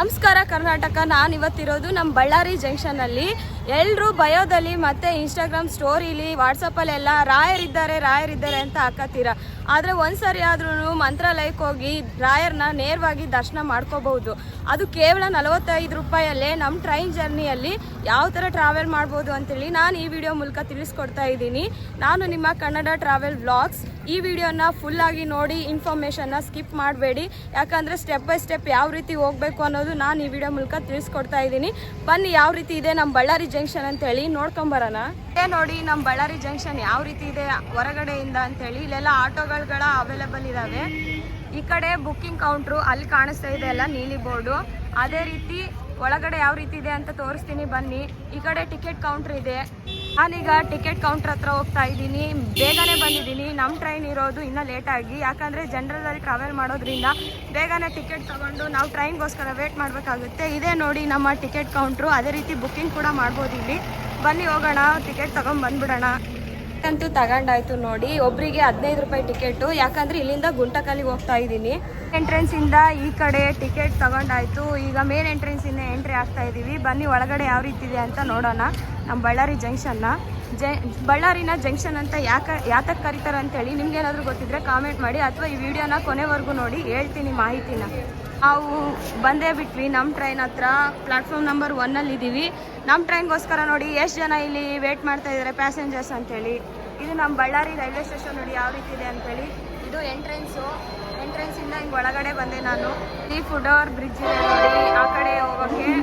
ನಮಸ್ಕಾರ ಕರ್ನಾಟಕ. ನಾನು ಇವತ್ತಿರೋದು ನಮ್ಮ ಬಳ್ಳಾರಿ ಜಂಕ್ಷನಲ್ಲಿ. ಎಲ್ಲರೂ ಬಯೋದಲ್ಲಿ ಮತ್ತು ಇನ್ಸ್ಟಾಗ್ರಾಮ್ ಸ್ಟೋರಿಲಿ ವಾಟ್ಸಪ್ಪಲ್ಲೆಲ್ಲ ರಾಯರಿದ್ದಾರೆ ಅಂತ ಹಾಕತ್ತೀರ. ಆದರೆ ಒಂದ್ಸರಿ ಆದ್ರೂ ಮಂತ್ರಾಲಯಕ್ಕೆ ಹೋಗಿ ರಾಯರ್ನ ನೇರವಾಗಿ ದರ್ಶನ ಮಾಡ್ಕೋಬಹುದು. ಅದು ಕೇವಲ 45 ರೂಪಾಯಲ್ಲೇ ನಮ್ಮ ಟ್ರೈನ್ ಜರ್ನಿಯಲ್ಲಿ ಯಾವ ಥರ ಟ್ರಾವೆಲ್ ಮಾಡ್ಬೋದು ಅಂತೇಳಿ ನಾನು ಈ ವಿಡಿಯೋ ಮೂಲಕ ತಿಳಿಸ್ಕೊಡ್ತಾ ಇದ್ದೀನಿ. ನಾನು ನಿಮ್ಮ ಕನ್ನಡ ಟ್ರಾವೆಲ್ ವ್ಲಾಗ್ಸ್. ಈ ವಿಡಿಯೋನ ಫುಲ್ಲಾಗಿ ನೋಡಿ, ಇನ್ಫಾರ್ಮೇಷನ್ನ ಸ್ಕಿಪ್ ಮಾಡಬೇಡಿ. ಯಾಕಂದರೆ ಸ್ಟೆಪ್ ಬೈ ಸ್ಟೆಪ್ ಯಾವ ರೀತಿ ಹೋಗಬೇಕು ಅನ್ನೋದು ನಾನು ಈ ವಿಡಿಯೋ ಮೂಲಕ ತಿಳಿಸ್ಕೊಡ್ತಾ ಇದ್ದೀನಿ. ಬನ್ನಿ ಯಾವ ರೀತಿ ಇದೆ ನಮ್ಮ ಬಳ್ಳಾರಿ ಜಂಕ್ಷನ್ ಅಂತೇಳಿ ನೋಡ್ಕೊಂಬರೋಣ. ನೋಡಿ ನಮ್ಮ ಬಳ್ಳಾರಿ ಜಂಕ್ಷನ್ ಯಾವ ರೀತಿ ಇದೆ ಹೊರಗಡೆಯಿಂದ ಅಂತೇಳಿ. ಇಲ್ಲೆಲ್ಲ ಆಟೋಗಳ ಅವೈಲೇಬಲ್ ಇದ್ದಾವೆ. ಈ ಕಡೆ ಬುಕ್ಕಿಂಗ್ ಕೌಂಟ್ರು ಅಲ್ಲಿ ಕಾಣಿಸ್ತಾ ಇದೆ ಎಲ್ಲ ನೀಲಿ ಬೋರ್ಡು. ಅದೇ ರೀತಿ ಒಳಗಡೆ ಯಾವ ರೀತಿ ಇದೆ ಅಂತ ತೋರಿಸ್ತೀನಿ ಬನ್ನಿ. ಈ ಕಡೆ ಟಿಕೆಟ್ ಕೌಂಟ್ರ್ ಇದೆ. ನಾನೀಗ ಟಿಕೆಟ್ ಕೌಂಟ್ರ್ ಹತ್ರ ಹೋಗ್ತಾ ಇದ್ದೀನಿ. ಬೇಗನೆ ಬಂದಿದ್ದೀನಿ. ನಮ್ಮ ಟ್ರೈನ್ ಇರೋದು ಇನ್ನೂ ಲೇಟಾಗಿ, ಯಾಕಂದರೆ ಜನರಲಲ್ಲಿ ಟ್ರಾವೆಲ್ ಮಾಡೋದ್ರಿಂದ ಬೇಗನೆ ಟಿಕೆಟ್ ತೊಗೊಂಡು ನಾವು ಟ್ರೈನ್ಗೋಸ್ಕರ ವೇಟ್ ಮಾಡಬೇಕಾಗುತ್ತೆ. ಇದೇ ನೋಡಿ ನಮ್ಮ ಟಿಕೆಟ್ ಕೌಂಟ್ರು. ಅದೇ ರೀತಿ ಬುಕ್ಕಿಂಗ್ ಕೂಡ ಮಾಡ್ಬೋದು ಇಲ್ಲಿ. ಬನ್ನಿ ಹೋಗೋಣ, ಟಿಕೆಟ್ ತೊಗೊಂಡು ಬಂದ್ಬಿಡೋಣ. ಅಂತೂ ತಗೊಂಡಾಯ್ತು ನೋಡಿ. ಒಬ್ಬರಿಗೆ 15 ರೂಪಾಯಿ ಟಿಕೆಟು, ಯಾಕಂದರೆ ಇಲ್ಲಿಂದ ಗುಂಟಕಲ್ಲಿಗೆ ಹೋಗ್ತಾ ಇದ್ದೀನಿ. ಎಂಟ್ರೆನ್ಸಿಂದ ಈ ಕಡೆ ಟಿಕೆಟ್ ತಗೊಂಡಾಯ್ತು. ಈಗ ಮೇನ್ ಎಂಟ್ರೆನ್ಸಿಂದ ಎಂಟ್ರಿ ಆಗ್ತಾ ಇದ್ದೀವಿ. ಬನ್ನಿ ಒಳಗಡೆ ಯಾವ ರೀತಿ ಇದೆ ಅಂತ ನೋಡೋಣ. ನಮ್ಮ ಬಳ್ಳಾರಿ ಜಂಕ್ಷನ್ನ ಬಳ್ಳಾರಿನ ಜಂಕ್ಷನ್ ಅಂತ ಯಾತಕ್ಕೆ ಕರೀತಾರೆ ಅಂತೇಳಿ ನಿಮ್ಗೇನಾದರೂ ಗೊತ್ತಿದ್ರೆ ಕಾಮೆಂಟ್ ಮಾಡಿ, ಅಥವಾ ಈ ವಿಡಿಯೋನ ಕೊನೆವರೆಗೂ ನೋಡಿ, ಹೇಳ್ತೀನಿ ಮಾಹಿತಿನ. ನಾವು ಬಂದೇ ಬಿಟ್ವಿ ನಮ್ಮ ಟ್ರೈನ್ ಹತ್ರ. ಪ್ಲಾಟ್ಫಾರ್ಮ್ ನಂಬರ್ 1 ಇದ್ದೀವಿ. ನಮ್ಮ ಟ್ರೈನ್ಗೋಸ್ಕರ ನೋಡಿ ಎಷ್ಟು ಜನ ಇಲ್ಲಿ ವೇಟ್ ಮಾಡ್ತಾ ಇದ್ದಾರೆ ಪ್ಯಾಸೆಂಜರ್ಸ್ ಅಂತೇಳಿ. ಇದು ನಮ್ಮ ಬಳ್ಳಾರಿ ರೈಲ್ವೆ ಸ್ಟೇಷನ್ ನೋಡಿ ಯಾವ ರೀತಿ ಇದೆ ಅಂತೇಳಿ. ಇದು ಎಂಟ್ರೆನ್ಸಿಂದ ಹಿಂಗೆ ಒಳಗಡೆ ಬಂದೆ ನಾನು. ಈ ಫುಡ್ ಓವರ್ ಬ್ರಿಡ್ಜ್ ಇದೆ ನೋಡಿ, ಆ ಕಡೆ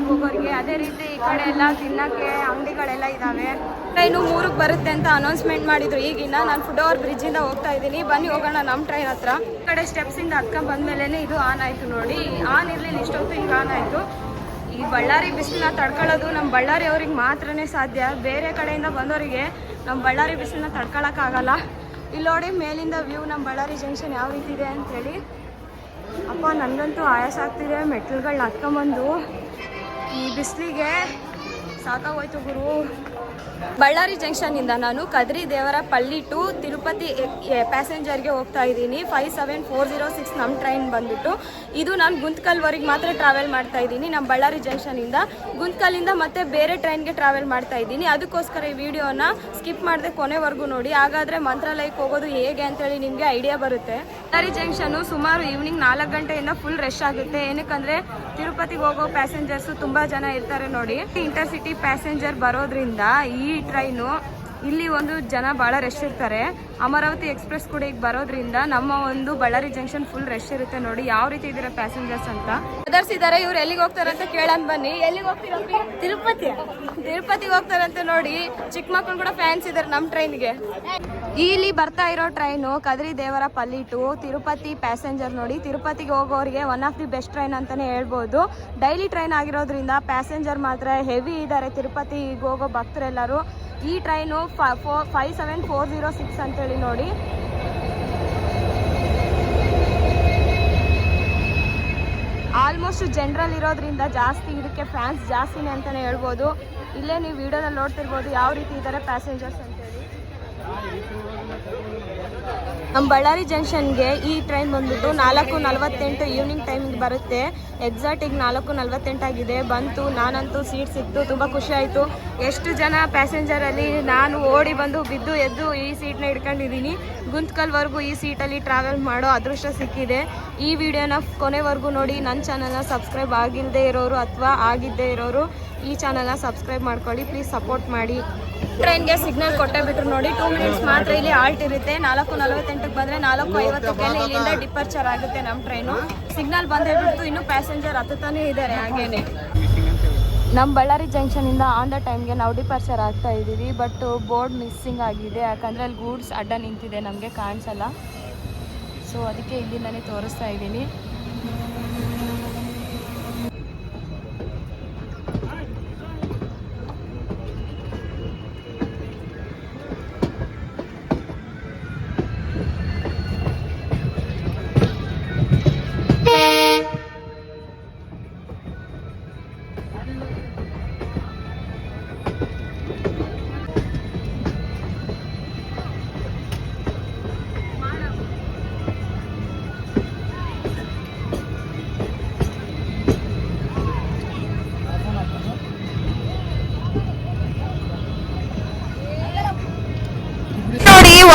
ಹೋಗೋರಿಗೆ. ಅದೇ ರೀತಿ ಈ ಕಡೆ ಎಲ್ಲ ತಿನ್ನೋಕ್ಕೆ ಅಂಗಡಿಗಳೆಲ್ಲ ಇದ್ದಾವೆ. ಟ್ರೈನು 3ಕ್ಕೆ ಬರುತ್ತೆ ಅಂತ ಅನೌನ್ಸ್ಮೆಂಟ್ ಮಾಡಿದ್ರು ಈಗಿನ. ನಾನು ಫುಡ್ ಓವರ್ ಬ್ರಿಡ್ಜಿಂದ ಹೋಗ್ತಾ ಇದ್ದೀನಿ. ಬನ್ನಿ ಹೋಗೋಣ ನಮ್ಮ ಟ್ರೈನ್ ಹತ್ರ. ಈ ಕಡೆ ಸ್ಟೆಪ್ಸಿಂದ ಹತ್ಕೊಂಡು ಬಂದಮೇಲೆ ಇದು ಆನ್ ಆಯಿತು ನೋಡಿ. ಆನ್ ಇರಲಿಲ್ಲ ಇಷ್ಟೊತ್ತು, ಈಗ ಆನ್ ಆಯಿತು. ಈ ಬಳ್ಳಾರಿ ಬಿಸಿಲನ್ನ ತಡ್ಕೊಳ್ಳೋದು ನಮ್ಮ ಬಳ್ಳಾರಿ ಅವ್ರಿಗೆ ಮಾತ್ರನೇ ಸಾಧ್ಯ. ಬೇರೆ ಕಡೆಯಿಂದ ಬಂದವರಿಗೆ ನಮ್ಮ ಬಳ್ಳಾರಿ ಬಿಸಿಲನ್ನ ತಡ್ಕೊಳಕ್ಕಾಗಲ್ಲ. ಇಲ್ಲಿ ನೋಡಿ ಮೇಲಿಂದ ವ್ಯೂ ನಮ್ಮ ಬಳ್ಳಾರಿ ಜಂಕ್ಷನ್ ಯಾವ ರೀತಿ ಇದೆ ಅಂಥೇಳಿ. ಅಪ್ಪ ನನಗಂತೂ ಆಯಾಸ ಆಗ್ತಿದೆ. ಮೆಟ್ಲುಗಳನ್ನ ಹತ್ಕೊಂಬಂದು ಈ ಬಿಸಿಲಿಗೆ ಸಾಕಾಗೋಯ್ತು ಗುರು. ಬಳ್ಳಾರಿ ಜಂಕ್ಷನ್ನಿಂದ ನಾನು ಕದ್ರಿ ದೇವರಪಲ್ಲಿ ಟು ತಿರುಪತಿ ಪ್ಯಾಸೆಂಜರ್ಗೆ ಹೋಗ್ತಾ ಇದ್ದೀನಿ. 57406 ನಮ್ಮ ಟ್ರೈನ್ ಬಂದುಬಿಟ್ಟು. ಇದು ನಾನು ಗುಂತ್ಕಲ್ವರೆಗೆ ಮಾತ್ರ ಟ್ರಾವೆಲ್ ಮಾಡ್ತಾ ಇದ್ದೀನಿ. ನಮ್ಮ ಬಳ್ಳಾರಿ ಜಂಕ್ಷನಿಂದ ಗುಂತ್ಕಲ್ಲಿಂದ ಮತ್ತೆ ಬೇರೆ ಟ್ರೈನ್ಗೆ ಟ್ರಾವೆಲ್ ಮಾಡ್ತಾ ಇದ್ದೀನಿ. ಅದಕ್ಕೋಸ್ಕರ ಈ ವಿಡಿಯೋನ ಸ್ಕಿಪ್ ಮಾಡದೆ ಕೊನೆವರೆಗೂ ನೋಡಿ. ಹಾಗಾದರೆ ಮಂತ್ರಾಲಯಕ್ಕೆ ಹೋಗೋದು ಹೇಗೆ ಅಂತೇಳಿ ನಿಮಗೆ ಐಡಿಯಾ ಬರುತ್ತೆ. ಬಳ್ಳಾರಿ ಜಂಕ್ಷನು ಸುಮಾರು ಈವ್ನಿಂಗ್ 4 ಗಂಟೆಯಿಂದ ಫುಲ್ ರಶ್ ಆಗುತ್ತೆ. ಏನಕ್ಕಂದರೆ ತಿರುಪತಿಗೆ ಹೋಗೋ ಪ್ಯಾಸೆಂಜರ್ಸು ತುಂಬ ಜನ ಇರ್ತಾರೆ ನೋಡಿ. ಇಂಟರ್ಸಿಟಿ ಪ್ಯಾಸೆಂಜರ್ ಬರೋದ್ರಿಂದ ಈ ಟ್ರೈನು ಇಲ್ಲಿ ಒಂದು ಜನ ಭಾಳ ರಶ್ ಇರ್ತಾರೆ. ಅಮರಾವತಿ ಎಕ್ಸ್ಪ್ರೆಸ್ ಕೂಡ ಈಗ ಬರೋದ್ರಿಂದ ನಮ್ಮ ಒಂದು ಬಳ್ಳಾರಿ ಜಂಕ್ಷನ್ ಫುಲ್ ರಶ್ ಇರುತ್ತೆ ನೋಡಿ. ಯಾವ ರೀತಿ ಇದ್ದಾರೆ ಪ್ಯಾಸೆಂಜರ್ಸ್ ಅಂತ ಪ್ರದರ್ಶಿದ್ದಾರೆ. ಇವ್ರು ಎಲ್ಲಿಗೆ ಹೋಗ್ತಾರೆ ಅಂತ ಕೇಳೋಣ ಬನ್ನಿ. ಎಲ್ಲಿಗೆ ಹೋಗ್ತೀರಾ? ತಿರುಪತಿಗೆ ಹೋಗ್ತಾರಂತೆ ನೋಡಿ. ಚಿಕ್ಕ ಮಕ್ಕಳು ಕೂಡ ಫ್ಯಾನ್ಸ್ ಇದ್ದಾರೆ ನಮ್ಮ ಟ್ರೈನ್ಗೆ. ಇಲ್ಲಿ ಬರ್ತಾ ಇರೋ train Kadri Devarapalli to Tirupati passenger ನೋಡಿ. ತಿರುಪತಿಗೆ ಹೋಗೋರಿಗೆ one of the best train ಅಂತಲೇ ಹೇಳ್ಬೋದು. ಡೈಲಿ ಟ್ರೈನ್ ಆಗಿರೋದ್ರಿಂದ ಪ್ಯಾಸೆಂಜರ್ ಮಾತ್ರ ಹೆವಿ ಇದ್ದಾರೆ ತಿರುಪತಿಗೆ ಹೋಗೋ ಭಕ್ತರೆಲ್ಲರೂ. ಈ ಟ್ರೈನು 57406 ಅಂತೇಳಿ ನೋಡಿ. ಆಲ್ಮೋಸ್ಟ್ ಜನರಲ್ ಇರೋದ್ರಿಂದ ಜಾಸ್ತಿ ಇದಕ್ಕೆ ಫ್ಯಾನ್ಸ್ ಜಾಸ್ತಿನೇ ಅಂತಲೇ ಹೇಳ್ಬೋದು. ಇಲ್ಲೇ ನೀವು ವಿಡಿಯೋದಲ್ಲಿ ನೋಡ್ತಿರ್ಬೋದು ಯಾವ ರೀತಿ ಇದ್ದಾರೆ ಪ್ಯಾಸೆಂಜರ್ಸ್ ಅಂತೇಳಿ. ನಮ್ಮ ಬಳ್ಳಾರಿ ಜಂಕ್ಷನ್ಗೆ ಈ ಟ್ರೈನ್ ಬಂದ್ಬಿಟ್ಟು 4:48 ಈವ್ನಿಂಗ್ ಟೈಮಿಗೆ ಬರುತ್ತೆ. ಎಕ್ಸಾಕ್ಟಿಗೆ 4:48 ಆಗಿದೆ. ಬಂತು. ನಾನಂತೂ ಸೀಟ್ ಸಿಕ್ತು, ತುಂಬ ಖುಷಿ ಆಯಿತು. ಎಷ್ಟು ಜನ ಪ್ಯಾಸೆಂಜರಲ್ಲಿ ನಾನು ಓಡಿ ಬಂದು ಬಿದ್ದು ಎದ್ದು ಈ ಸೀಟ್ನ ಹಿಡ್ಕೊಂಡಿದ್ದೀನಿ. ಗುಂತ್ಕಲ್ವರೆಗೂ ಈ ಸೀಟಲ್ಲಿ ಟ್ರಾವೆಲ್ ಮಾಡೋ ಅದೃಷ್ಟ ಸಿಕ್ಕಿದೆ. ಈ ವಿಡಿಯೋನ ಕೊನೆವರೆಗೂ ನೋಡಿ. ನನ್ನ ಚಾನಲ್ನ ಸಬ್ಸ್ಕ್ರೈಬ್ ಆಗಿಲ್ಲದೆ ಇರೋರು ಅಥವಾ ಆಗಿದ್ದೇ ಇರೋರು ಈ ಚಾನಲ್ನ ಸಬ್ಸ್ಕ್ರೈಬ್ ಮಾಡ್ಕೊಳ್ಳಿ. ಪ್ಲೀಸ್ ಸಪೋರ್ಟ್ ಮಾಡಿ. ಟ್ರೈನ್ಗೆ ಸಿಗ್ನಲ್ ಕೊಟ್ಟೇ ಬಿಟ್ರು ನೋಡಿ. 2 ಮಿನಿಟ್ಸ್ ಮಾತ್ರ ಇಲ್ಲಿ ಆಲ್ಟ್ ಇರುತ್ತೆ. 4:48 ಬಂದರೆ 4:50 ಇಲ್ಲಿಂದ ಡಿಪರ್ಚರ್ ಆಗುತ್ತೆ ನಮ್ಮ ಟ್ರೈನು. ಸಿಗ್ನಲ್ ಬಂದೇ ಬಿಟ್ಟು ಇನ್ನೂ ಪ್ಯಾಸೆಂಜರ್ ಹತ್ತುತ್ತಾನೇ ಇದ್ದಾರೆ ಹಾಗೇನೆ. ನಮ್ಮ ಬಳ್ಳಾರಿ ಜಂಕ್ಷನಿಂದ ಆನ್ ದ ಟೈಮ್ಗೆ ನಾವು ಡಿಪರ್ಚರ್ ಆಗ್ತಾ ಇದ್ದೀವಿ. ಬಟ್ ಬೋರ್ಡ್ ಮಿಸ್ಸಿಂಗ್ ಆಗಿದೆ, ಯಾಕಂದರೆ ಅಲ್ಲಿ ಗೂಡ್ಸ್ ಅಡ್ಡ ನಿಂತಿದೆ, ನಮಗೆ ಕಾಣಿಸಲ್ಲ. ಸೊ ಅದಕ್ಕೆ ಇಲ್ಲಿಂದನೇ ತೋರಿಸ್ತಾ ಇದ್ದೀನಿ.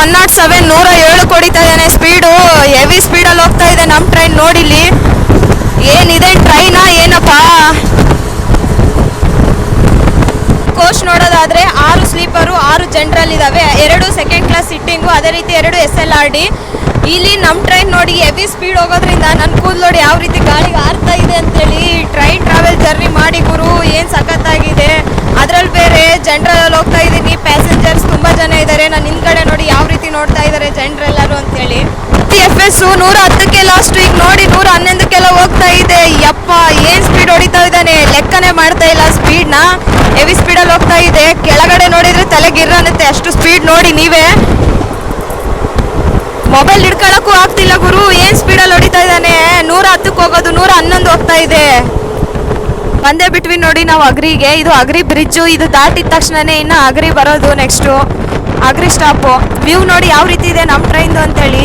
107 107 ಹೊಡಿತಾ ಇದ್ದಾನೆ ಸ್ಪೀಡು. ಹೆವಿ ಸ್ಪೀಡಲ್ಲಿ ಹೋಗ್ತಾ ಇದೆ ನಮ್ಮ ಟ್ರೈನ್. ನೋಡಿಲ್ಲಿ ಏನಿದೆ ಟ್ರೈನಾ ಏನಪ್ಪಾ. ಕೋಚ್ ನೋಡೋದಾದ್ರೆ 6 ಸ್ಲೀಪರು 6 ಜನರಲ್ ಇದಾವೆ, 2 ಸೆಕೆಂಡ್ ಕ್ಲಾಸ್ ಸಿಟ್ಟಿಂಗು, ಅದೇ ರೀತಿ 2 SLRD. ಇಲ್ಲಿ ನಮ್ಮ ಟ್ರೈನ್ ನೋಡಿ ಹೆವಿ ಸ್ಪೀಡ್ ಹೋಗೋದ್ರಿಂದ ನನ್ನ ಕೂದಲು ನೋಡಿ ಯಾವ ರೀತಿ ಗಾಳಿಗೆ ಹಾರ್ತಾ ಇದೆ ಅಂತೇಳಿ. ಟ್ರೈನ್ ಟ್ರಾವೆಲ್ ಜರ್ನಿ ಮಾಡಿ ಗುರು ಏನು ಸಖತ್ತಾಗಿದೆ. ಅದರಲ್ಲಿ ಬೇರೆ ಜನರಲಲ್ಲಿ ಹೋಗ್ತಾ ಇದ್ದೀನಿ, ಪ್ಯಾಸೆಂಜರ್ಸ್ ತುಂಬ ಜನ ಇದ್ದಾರೆ. ನಾನು ಹಿಂದ್ಗಡೆ ನೋಡಿ ಯಾವ ರೀತಿ ನೋಡ್ತಾ ಇದ್ದಾರೆ ಜನರೆಲ್ಲರೂ ಅಂತೇಳಿ. FS 110ಕ್ಕೆ ಲಾಸ್ಟ್, ಈಗ ನೋಡಿ 111ಕ್ಕೆಲ್ಲ ಹೋಗ್ತಾ ಇದೆ. ಯಪ್ಪ ಏನು ಸ್ಪೀಡ್ ಹೊಡಿತಾ ಇದ್ದಾನೆ, ಲೆಕ್ಕನೇ ಮಾಡ್ತಾ ಇಲ್ಲ ಸ್ಪೀಡ್ನ. ಹೆವಿ ಸ್ಪೀಡಲ್ಲಿ ಹೋಗ್ತಾ ಇದೆ. ಕೆಳಗಡೆ ನೋಡಿದ್ರೆ ತಲೆ ಗಿರ್ರ ಅನ್ನುತ್ತೆ, ಅಷ್ಟು ಸ್ಪೀಡ್ ನೋಡಿ ನೀವೇ. ಮೊಬೈಲ್ ಹಿಡ್ಕೊಳ್ಳೋಕ್ಕೂ ಆಗ್ತಿಲ್ಲ ಗುರು, ಏನು ಸ್ಪೀಡಲ್ಲಿ ಹೊಡಿತಾ ಇದ್ದಾನೆ. 110ಕ್ಕೆ ಹೋಗೋದು 111 ಹೋಗ್ತಾ ಇದೆ. ಬಂದೇ ಬಿಟ್ವಿ ನೋಡಿ ನಾವು ಅಗ್ರಿಗೆ. ಇದು ಅಗ್ರಿ ಬ್ರಿಡ್ಜು. ಇದು ದಾಟಿದ ತಕ್ಷಣನೇ ಇನ್ನು ಅಗ್ರಿ ಬರೋದು. Next agri stop. ವ್ಯೂ ನೋಡಿ ಯಾವ ರೀತಿ ಇದೆ ನಮ್ಮ ಟ್ರೈನ್ದು ಅಂತೇಳಿ.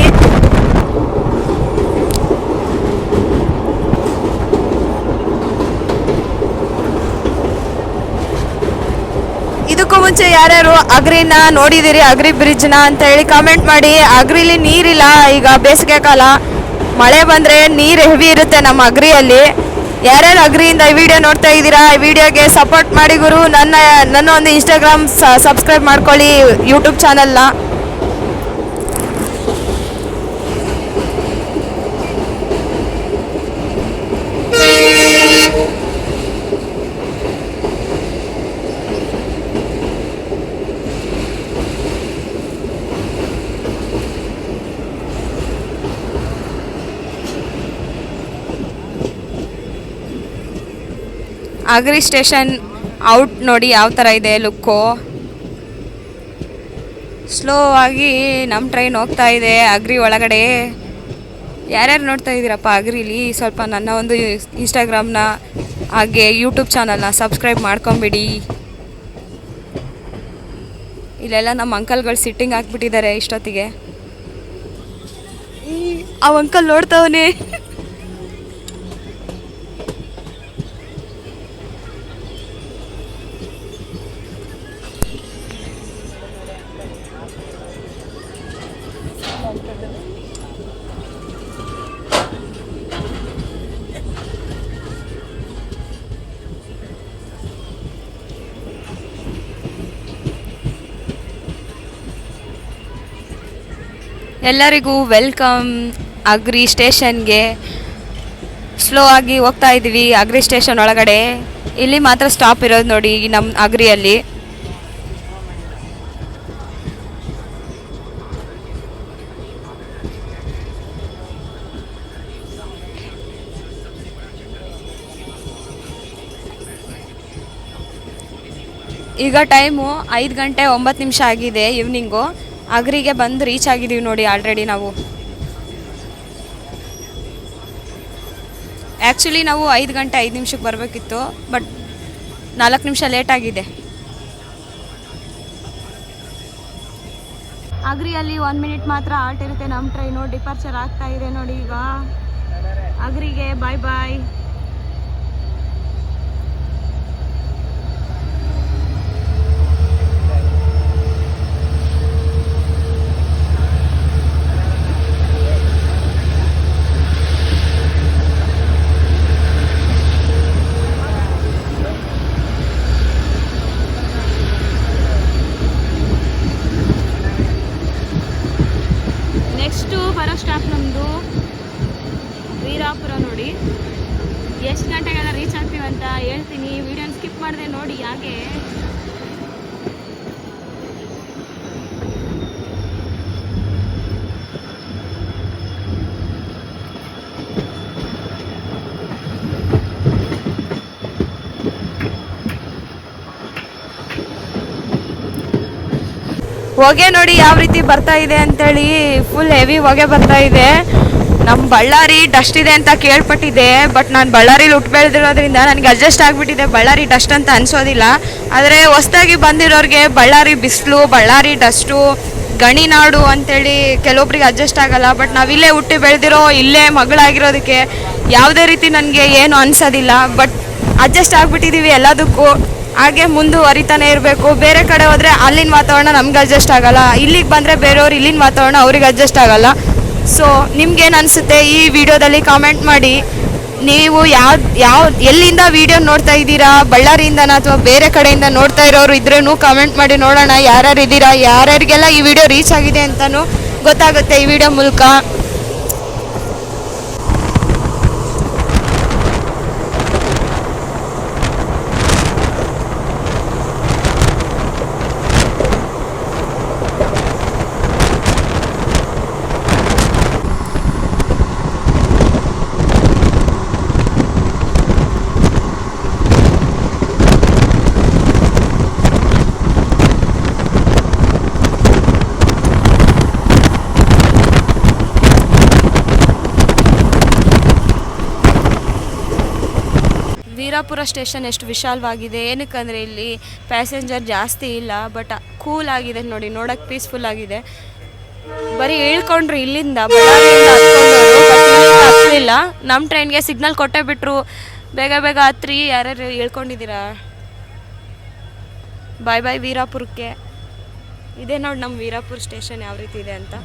ಇದಕ್ಕೂ ಮುಂಚೆ ಯಾರ್ಯಾರು ಅಗ್ರಿನ ನೋಡಿದಿರಿ, ಅಗ್ರಿ ಬ್ರಿಡ್ಜ್ನ ಅಂತ ಹೇಳಿ ಕಾಮೆಂಟ್ ಮಾಡಿ. ಅಗ್ರಿಲಿ ನೀರಿಲ್ಲ, ಈಗ ಬೇಸಿಗೆ ಕಾಲ, ಮಳೆ ಬಂದರೆ ನೀರು ಹೆವಿ ಇರುತ್ತೆ ನಮ್ಮ ಅಗ್ರಿಯಲ್ಲಿ. ಯಾರ್ಯಾರು ಅಗ್ರಿಯಿಂದ ಈ ವಿಡಿಯೋ ನೋಡ್ತಾ ಇದ್ದೀರಾ, ಈ ವಿಡಿಯೋಗೆ ಸಪೋರ್ಟ್ ಮಾಡಿ ಗುರು. ನನ್ನ ಒಂದು ಇನ್ಸ್ಟಾಗ್ರಾಮ್ ಸಬ್ಸ್ಕ್ರೈಬ್ ಮಾಡ್ಕೊಳ್ಳಿ, ಯೂಟ್ಯೂಬ್ ಚಾನಲ್ನ. ಅಗ್ರಿ ಸ್ಟೇಷನ್ ಔಟ್ ನೋಡಿ ಯಾವ ಥರ ಇದೆ ಲುಕ್ಕು. ಸ್ಲೋ ಆಗಿ ನಮ್ಮ ಟ್ರೈನ್ ಹೋಗ್ತಾ ಇದೆ ಅಗ್ರಿ ಒಳಗಡೆ. ಯಾರ್ಯಾರು ನೋಡ್ತಾ ಇದ್ದೀರಪ್ಪ ಅಗ್ರಿಲಿ, ಸ್ವಲ್ಪ ನನ್ನ ಒಂದು ಇನ್ಸ್ಟಾಗ್ರಾಮ್ನ ಹಾಗೆ ಯೂಟ್ಯೂಬ್ ಚಾನಲ್ನ ಸಬ್ಸ್ಕ್ರೈಬ್ ಮಾಡ್ಕೊಂಬಿಡಿ. ಇಲ್ಲೆಲ್ಲ ನಮ್ಮ ಅಂಕಲ್ಗಳು ಸಿಟ್ಟಿಂಗ್ ಹಾಕ್ಬಿಟ್ಟಿದ್ದಾರೆ ಇಷ್ಟೊತ್ತಿಗೆ. ಆ ಅಂಕಲ್ ನೋಡ್ತಾವನೆ. ಎಲ್ಲರಿಗೂ ವೆಲ್ಕಮ್ ಅಗ್ರಿ ಸ್ಟೇಷನ್ಗೆ. ಸ್ಲೋ ಆಗಿ ಹೋಗ್ತಾ ಇದ್ದೀವಿ ಅಗ್ರಿ ಸ್ಟೇಷನ್ ಒಳಗಡೆ. ಇಲ್ಲಿ ಮಾತ್ರ ಸ್ಟಾಪ್ ಇರೋದು ನೋಡಿ ನಮ್ಮ ಅಗ್ರಿಯಲ್ಲಿ. ಈಗ ಟೈಮು 5:09 ಆಗಿದೆ ಈವ್ನಿಂಗು. ಅಗ್ರಿಗೆ ಬಂದು ರೀಚ್ ಆಗಿದ್ದೀವಿ ನೋಡಿ ಆಲ್ರೆಡಿ ನಾವು. ಆ್ಯಕ್ಚುಲಿ ನಾವು 5:05 ಬರಬೇಕಿತ್ತು, ಬಟ್ 4 ನಿಮಿಷ ಲೇಟ್ ಆಗಿದೆ. ಅಗ್ರಿಯಲ್ಲಿ 1 ಮಿನಿಟ್ ಮಾತ್ರ ಆಲ್ಟ್ ಇರುತ್ತೆ. ನಮ್ಮ ಟ್ರೈನು ಡಿಪಾರ್ಚರ್ ಆಗ್ತಾ ಇದೆ ನೋಡಿ ಈಗ. ಅಗ್ರಿಗೆ ಬಾಯ್ ಬಾಯ್. ನೆಕ್ಸ್ಟು ಬರೋ ಸ್ಟಾಪ್ ನಮ್ಮದು ವೀರಾಪುರ ನೋಡಿ. ಎಷ್ಟು ಗಂಟೆಗೆಲ್ಲ ರೀಚ್ ಆಗ್ತೀವಂತ ಹೇಳ್ತೀನಿ. ವಿಡಿಯೋನ ಸ್ಕಿಪ್ ಮಾಡಿದೆ ನೋಡಿ. ಹಾಗೆ ಹೊಗೆ ನೋಡಿ ಯಾವ ರೀತಿ ಬರ್ತಾ ಇದೆ ಅಂತೇಳಿ. ಫುಲ್ ಹೆವಿ ಹೊಗೆ ಬರ್ತಾ ಇದೆ. ನಮ್ಮ ಬಳ್ಳಾರಿ ಡಸ್ಟ್ ಇದೆ ಅಂತ ಕೇಳ್ಪಟ್ಟಿದ್ದೆ, ಬಟ್ ನಾನು ಬಳ್ಳಾರಿಲಿ ಹುಟ್ಟು ಬೆಳೆದಿರೋದ್ರಿಂದ ನನಗೆ ಅಡ್ಜಸ್ಟ್ ಆಗಿಬಿಟ್ಟಿದೆ. ಬಳ್ಳಾರಿ ಡಸ್ಟ್ ಅಂತ ಅನಿಸೋದಿಲ್ಲ. ಆದರೆ ಹೊಸ್ದಾಗಿ ಬಂದಿರೋರಿಗೆ ಬಳ್ಳಾರಿ ಬಿಸಿಲು, ಬಳ್ಳಾರಿ ಡಸ್ಟು, ಗಣಿನಾಡು ಅಂತೇಳಿ ಕೆಲವೊಬ್ರಿಗೆ ಅಡ್ಜಸ್ಟ್ ಆಗಲ್ಲ. ಬಟ್ ನಾವಿಲ್ಲೇ ಹುಟ್ಟಿ ಬೆಳೆದಿರೋ, ಇಲ್ಲೇ ಮಗಳಾಗಿರೋದಕ್ಕೆ ಯಾವುದೇ ರೀತಿ ನನಗೆ ಏನು ಅನಿಸೋದಿಲ್ಲ. ಬಟ್ ಅಡ್ಜಸ್ಟ್ ಆಗಿಬಿಟ್ಟಿದ್ದೀವಿ ಎಲ್ಲದಕ್ಕೂ. ಹಾಗೆ ಮುಂದುವರಿತಾನೆ ಇರಬೇಕು. ಬೇರೆ ಕಡೆ ಹೋದರೆ ಅಲ್ಲಿನ ವಾತಾವರಣ ನಮ್ಗೆ ಅಡ್ಜಸ್ಟ್ ಆಗೋಲ್ಲ, ಇಲ್ಲಿಗೆ ಬಂದರೆ ಬೇರೆಯವ್ರು ಇಲ್ಲಿನ ವಾತಾವರಣ ಅವ್ರಿಗೆ ಅಡ್ಜಸ್ಟ್ ಆಗೋಲ್ಲ. ಸೊ ನಿಮ್ಗೇನು ಅನಿಸುತ್ತೆ ಈ ವಿಡಿಯೋದಲ್ಲಿ ಕಾಮೆಂಟ್ ಮಾಡಿ. ನೀವು ಯಾವ ಎಲ್ಲಿಂದ ವಿಡಿಯೋ ನೋಡ್ತಾ ಇದ್ದೀರಾ, ಬಳ್ಳಾರಿಯಿಂದನ ಅಥವಾ ಬೇರೆ ಕಡೆಯಿಂದ ನೋಡ್ತಾ ಇರೋರು ಇದ್ರೂ ಕಾಮೆಂಟ್ ಮಾಡಿ ನೋಡೋಣ. ಯಾರ್ಯಾರು ಇದ್ದೀರಾ, ಯಾರ್ಯಾರಿಗೆಲ್ಲ ಈ ವಿಡಿಯೋ ರೀಚ್ ಆಗಿದೆ ಅಂತಲೂ ಗೊತ್ತಾಗುತ್ತೆ ಈ ವಿಡಿಯೋ ಮೂಲಕ. ವೀರಾಪುರ ಸ್ಟೇಷನ್ ಎಷ್ಟು ವಿಶಾಲವಾಗಿದೆ, ಏನಕ್ಕಂದರೆ ಇಲ್ಲಿ ಪ್ಯಾಸೆಂಜರ್ ಜಾಸ್ತಿ ಇಲ್ಲ, ಬಟ್ ಕೂಲ್ ಆಗಿದೆ ನೋಡಿ, ನೋಡೋಕ್ಕೆ ಪೀಸ್ಫುಲ್ ಆಗಿದೆ. ಬರೀ ಇಳ್ಕೊಂಡ್ರು ಇಲ್ಲಿಂದ ಬಳ್ಳಾರಿಯಿಂದ ಹತ್ತಲಿಲ್ಲ. ನಮ್ಮ ಟ್ರೈನ್ಗೆ ಸಿಗ್ನಲ್ ಕೊಟ್ಟೇ ಬಿಟ್ಟರು, ಬೇಗ ಬೇಗ ಹತ್ರಿ. ಯಾರ್ಯಾರು ಇಳ್ಕೊಂಡಿದ್ದೀರಾ, ಬಾಯ್ ಬಾಯ್ ವೀರಾಪುರಕ್ಕೆ. ಇದೇ ನೋಡಿ ನಮ್ಮ ವೀರಾಪುರ ಸ್ಟೇಷನ್ ಯಾವ ರೀತಿ ಇದೆ ಅಂತ.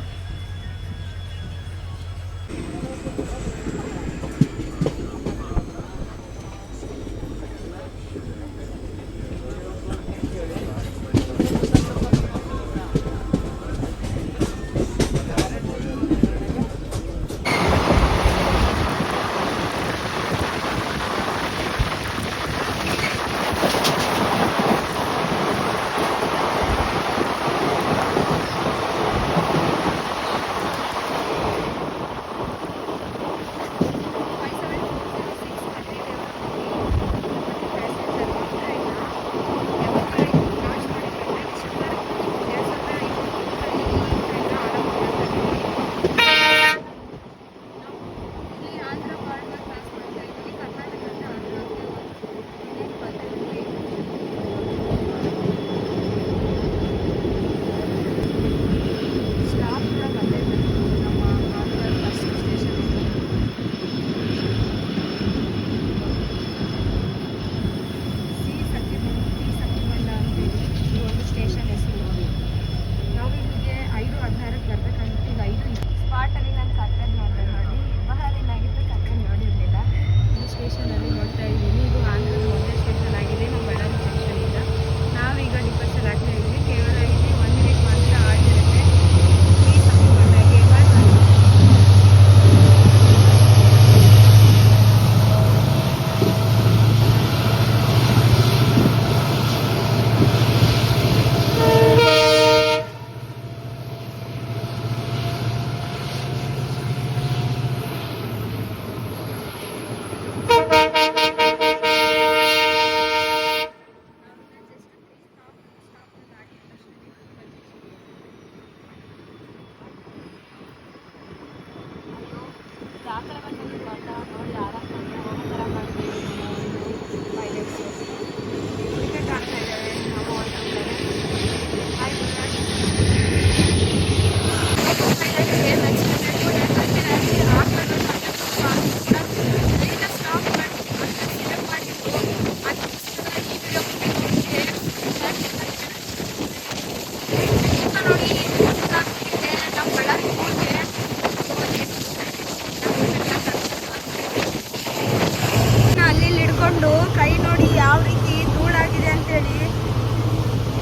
ಕೈ ನೋಡಿ ಯಾವ ರೀತಿ ಧೂಳಾಗಿದೆ ಅಂತೇಳಿ,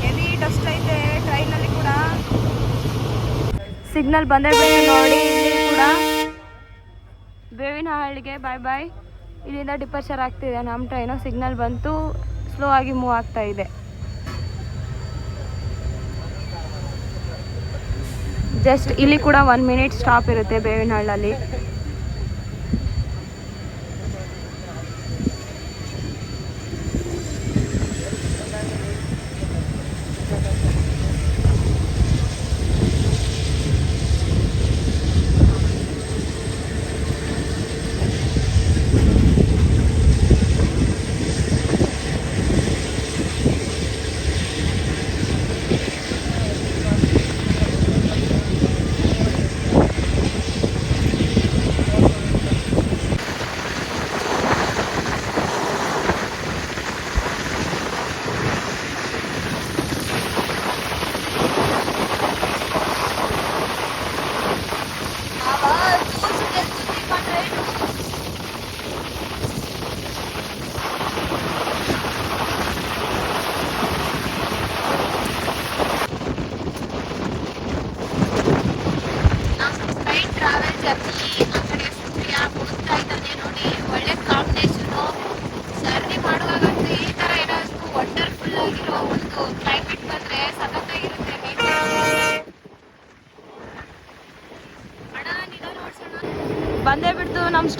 ಹೆವಿ ಡಸ್ಟ್ ಐತೆ ಟ್ರೈನಲ್ಲಿ ಕೂಡ. ಸಿಗ್ನಲ್ ಬಂದೇ ಬಿಟ್ಟು ನೋಡಿ, ಇಲ್ಲಿ ಕೂಡ ಬೇವಿನಹಳ್ಳಿಗೆ ಬಾಯ್ ಬಾಯ್. ಇಲ್ಲಿಂದ ಡಿಪಾರ್ಚರ್ ಆಗ್ತಿದೆ ನಮ್ಮ ಟ್ರೈನು. ಸಿಗ್ನಲ್ ಬಂತು, ಸ್ಲೋ ಆಗಿ ಮೂವ್ ಆಗ್ತಾ ಇದೆ. ಜಸ್ಟ್ ಇಲ್ಲಿ ಕೂಡ 1 ಮಿನಿಟ್ ಸ್ಟಾಪ್ ಇರುತ್ತೆ ಬೇವಿನಹಳ್ಳಲ್ಲಿ.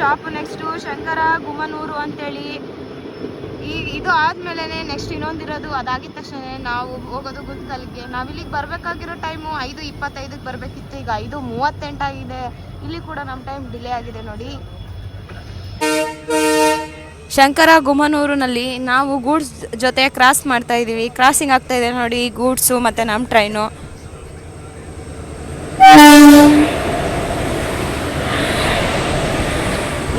ಸ್ಟಾಪ್ ನೆಕ್ಸ್ಟು ಶಂಕರ ಗುಮ್ಮನೂರು ಅಂತೇಳಿ. ಇದು ಆದ್ಮೇಲೆ ನೆಕ್ಸ್ಟ್ ಇನ್ನೊಂದಿರೋದು. ಅದಾಗಿದ ತಕ್ಷಣ ನಾವು ಹೋಗೋದು ಗುಂತ್ಕಲ್ಗೆ. ನಾವಿಲ್ಲಿಗೆ ಬರಬೇಕಾಗಿರೋ ಟೈಮು 5:25ಕ್ಕೆ ಬರಬೇಕಿತ್ತು, ಈಗ 5:38 ಆಗಿದೆ. ಇಲ್ಲಿ ಕೂಡ ನಮ್ಮ ಟೈಮ್ ಡಿಲೇ ಆಗಿದೆ ನೋಡಿ. ಶಂಕರ ಗುಮ್ಮನೂರಿನಲ್ಲಿ ನಾವು ಗೂಡ್ಸ್ ಜೊತೆ ಕ್ರಾಸ್ ಮಾಡ್ತಾ ಇದ್ದೀವಿ. ಕ್ರಾಸಿಂಗ್ ಆಗ್ತಾ ಇದೆ ನೋಡಿ, ಗೂಡ್ಸು ಮತ್ತು ನಮ್ಮ ಟ್ರೈನು.